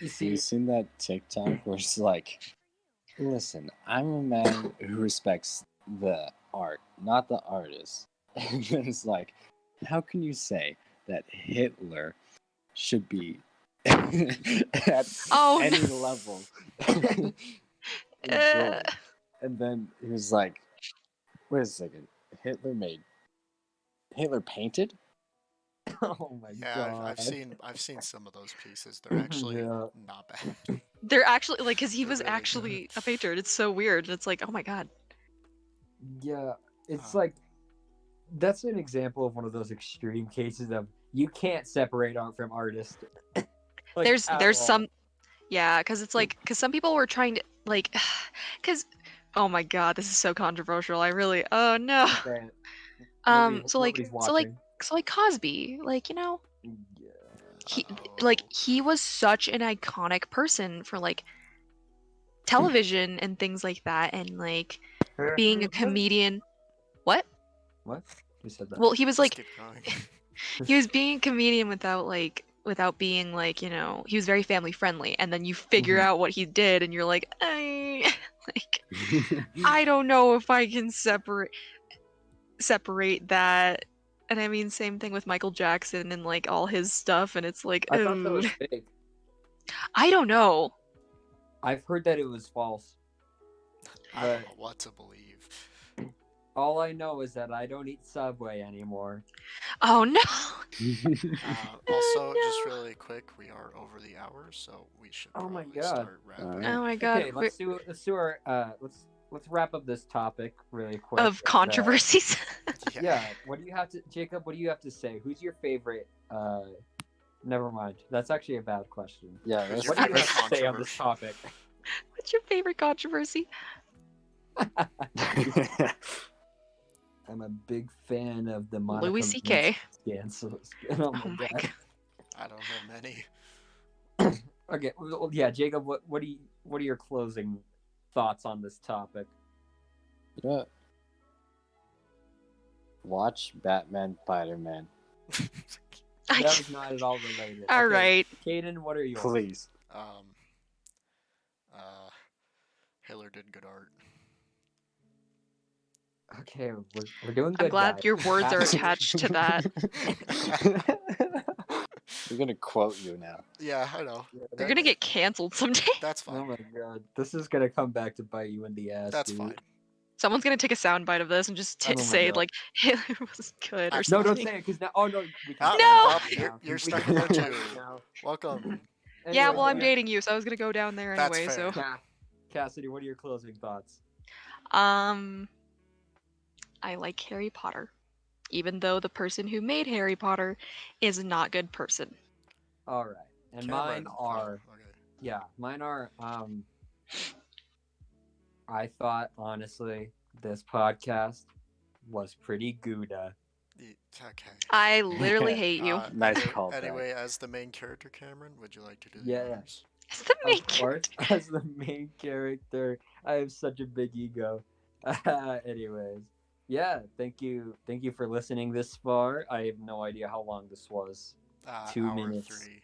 You You see, seen that TikTok where it's like, listen, I'm a man who respects the art, not the artist. And then it's like, how can you say that Hitler should be at Oh, any no. level Uh. enjoyed? And then he was like, wait a second, Hitler painted? oh my Yeah, god, I've seen some of those pieces. They're actually Yeah. not bad. They're actually like because he They're was really good. actually a patriot. It's so weird. It's like, oh my god. Yeah, it's Uh, like that's an example of one of those extreme cases of you can't separate art from artist. Like, There's at there's all. some yeah, because it's like because some people were trying to like because oh my god, this is so controversial. I really oh no. Say it. So like Nobody's so like watching. so like Cosby, like you know Yeah. he Uh-oh. like he was such an iconic person for like television and things like that and like being a comedian. What? What? Who said that? Well, he was Just like keep going. he was being a comedian without being like, you know, he was very family friendly and then you figure Mhm. out what he did and you're like, like I don't know if I can separate that. And I mean same thing with Michael Jackson and like all his stuff and it's like, I thought that ooh. was fake. I don't know. I've heard that it was false. I don't But- know what to believe. All I know is that I don't eat Subway anymore. Oh no. Also, just no. really quick, we are over the hour, so we should Oh my probably God. start wrapping. Alright. Oh my god. Okay, let's do our let's wrap up this topic really quick. Of controversies. Yeah, what do you have to Jacob, what do you have to say? Who's your favorite never mind. That's actually a bad question. Yeah, Who's that's your What do you favorite have to say on this topic? What's your favorite controversy? I'm a big fan of the Louis C.K. Cancels. Oh my god. I don't know many. Okay, well, yeah, Jacob, what are your closing thoughts on this topic? Yeah. Watch Batman Spider-Man, That was not at all related. All right. Caden, what are yours? please. Hitler did good art. Okay, we're doing good. I'm glad guys. your words are Pass- attached to that. We're gonna quote you now. Yeah, I know. You're gonna get canceled someday. That's Oh fine. my god, this is gonna come back to bite you in the ass. That's dude. fine. Someone's gonna take a soundbite of this and just Oh my say God. like Hitler was good or No, No, don't something. say it because now. Oh no, we Ah, can No! ban you're- now. you're We stuck can in there ban too. now. Welcome. Yeah, Anyways, well, I'm okay. dating you, so I was gonna go down there That's anyway. fair. So, Cassidy, what are your closing thoughts? I like Harry Potter, even though the person who made Harry Potter is a not good person. All right, and Cameron. mine are. Oh, okay. Yeah, mine are. I thought honestly this podcast was pretty Gouda. Okay. I literally hate you. Nice Any- callback. Anyway, as the main character, Cameron, would you like to do the Yeah. honors? It's the main Of course, character. as the main character, I have such a big ego. Anyways, yeah, thank you for listening this far. I have no idea how long this was. 2 hour minutes. 3.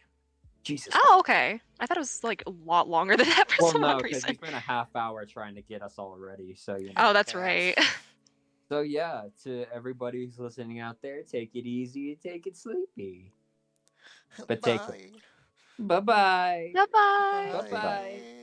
Jesus. Oh, okay. I thought it was like a lot longer than that for Well, some no, odd because reason. we spent a half hour trying to get us all ready. So you know. Oh, that's Yeah. right. So yeah, to everybody who's listening out there, take it easy and take it sleepy. But take it. Bye. Bye bye. Bye bye. Bye-bye.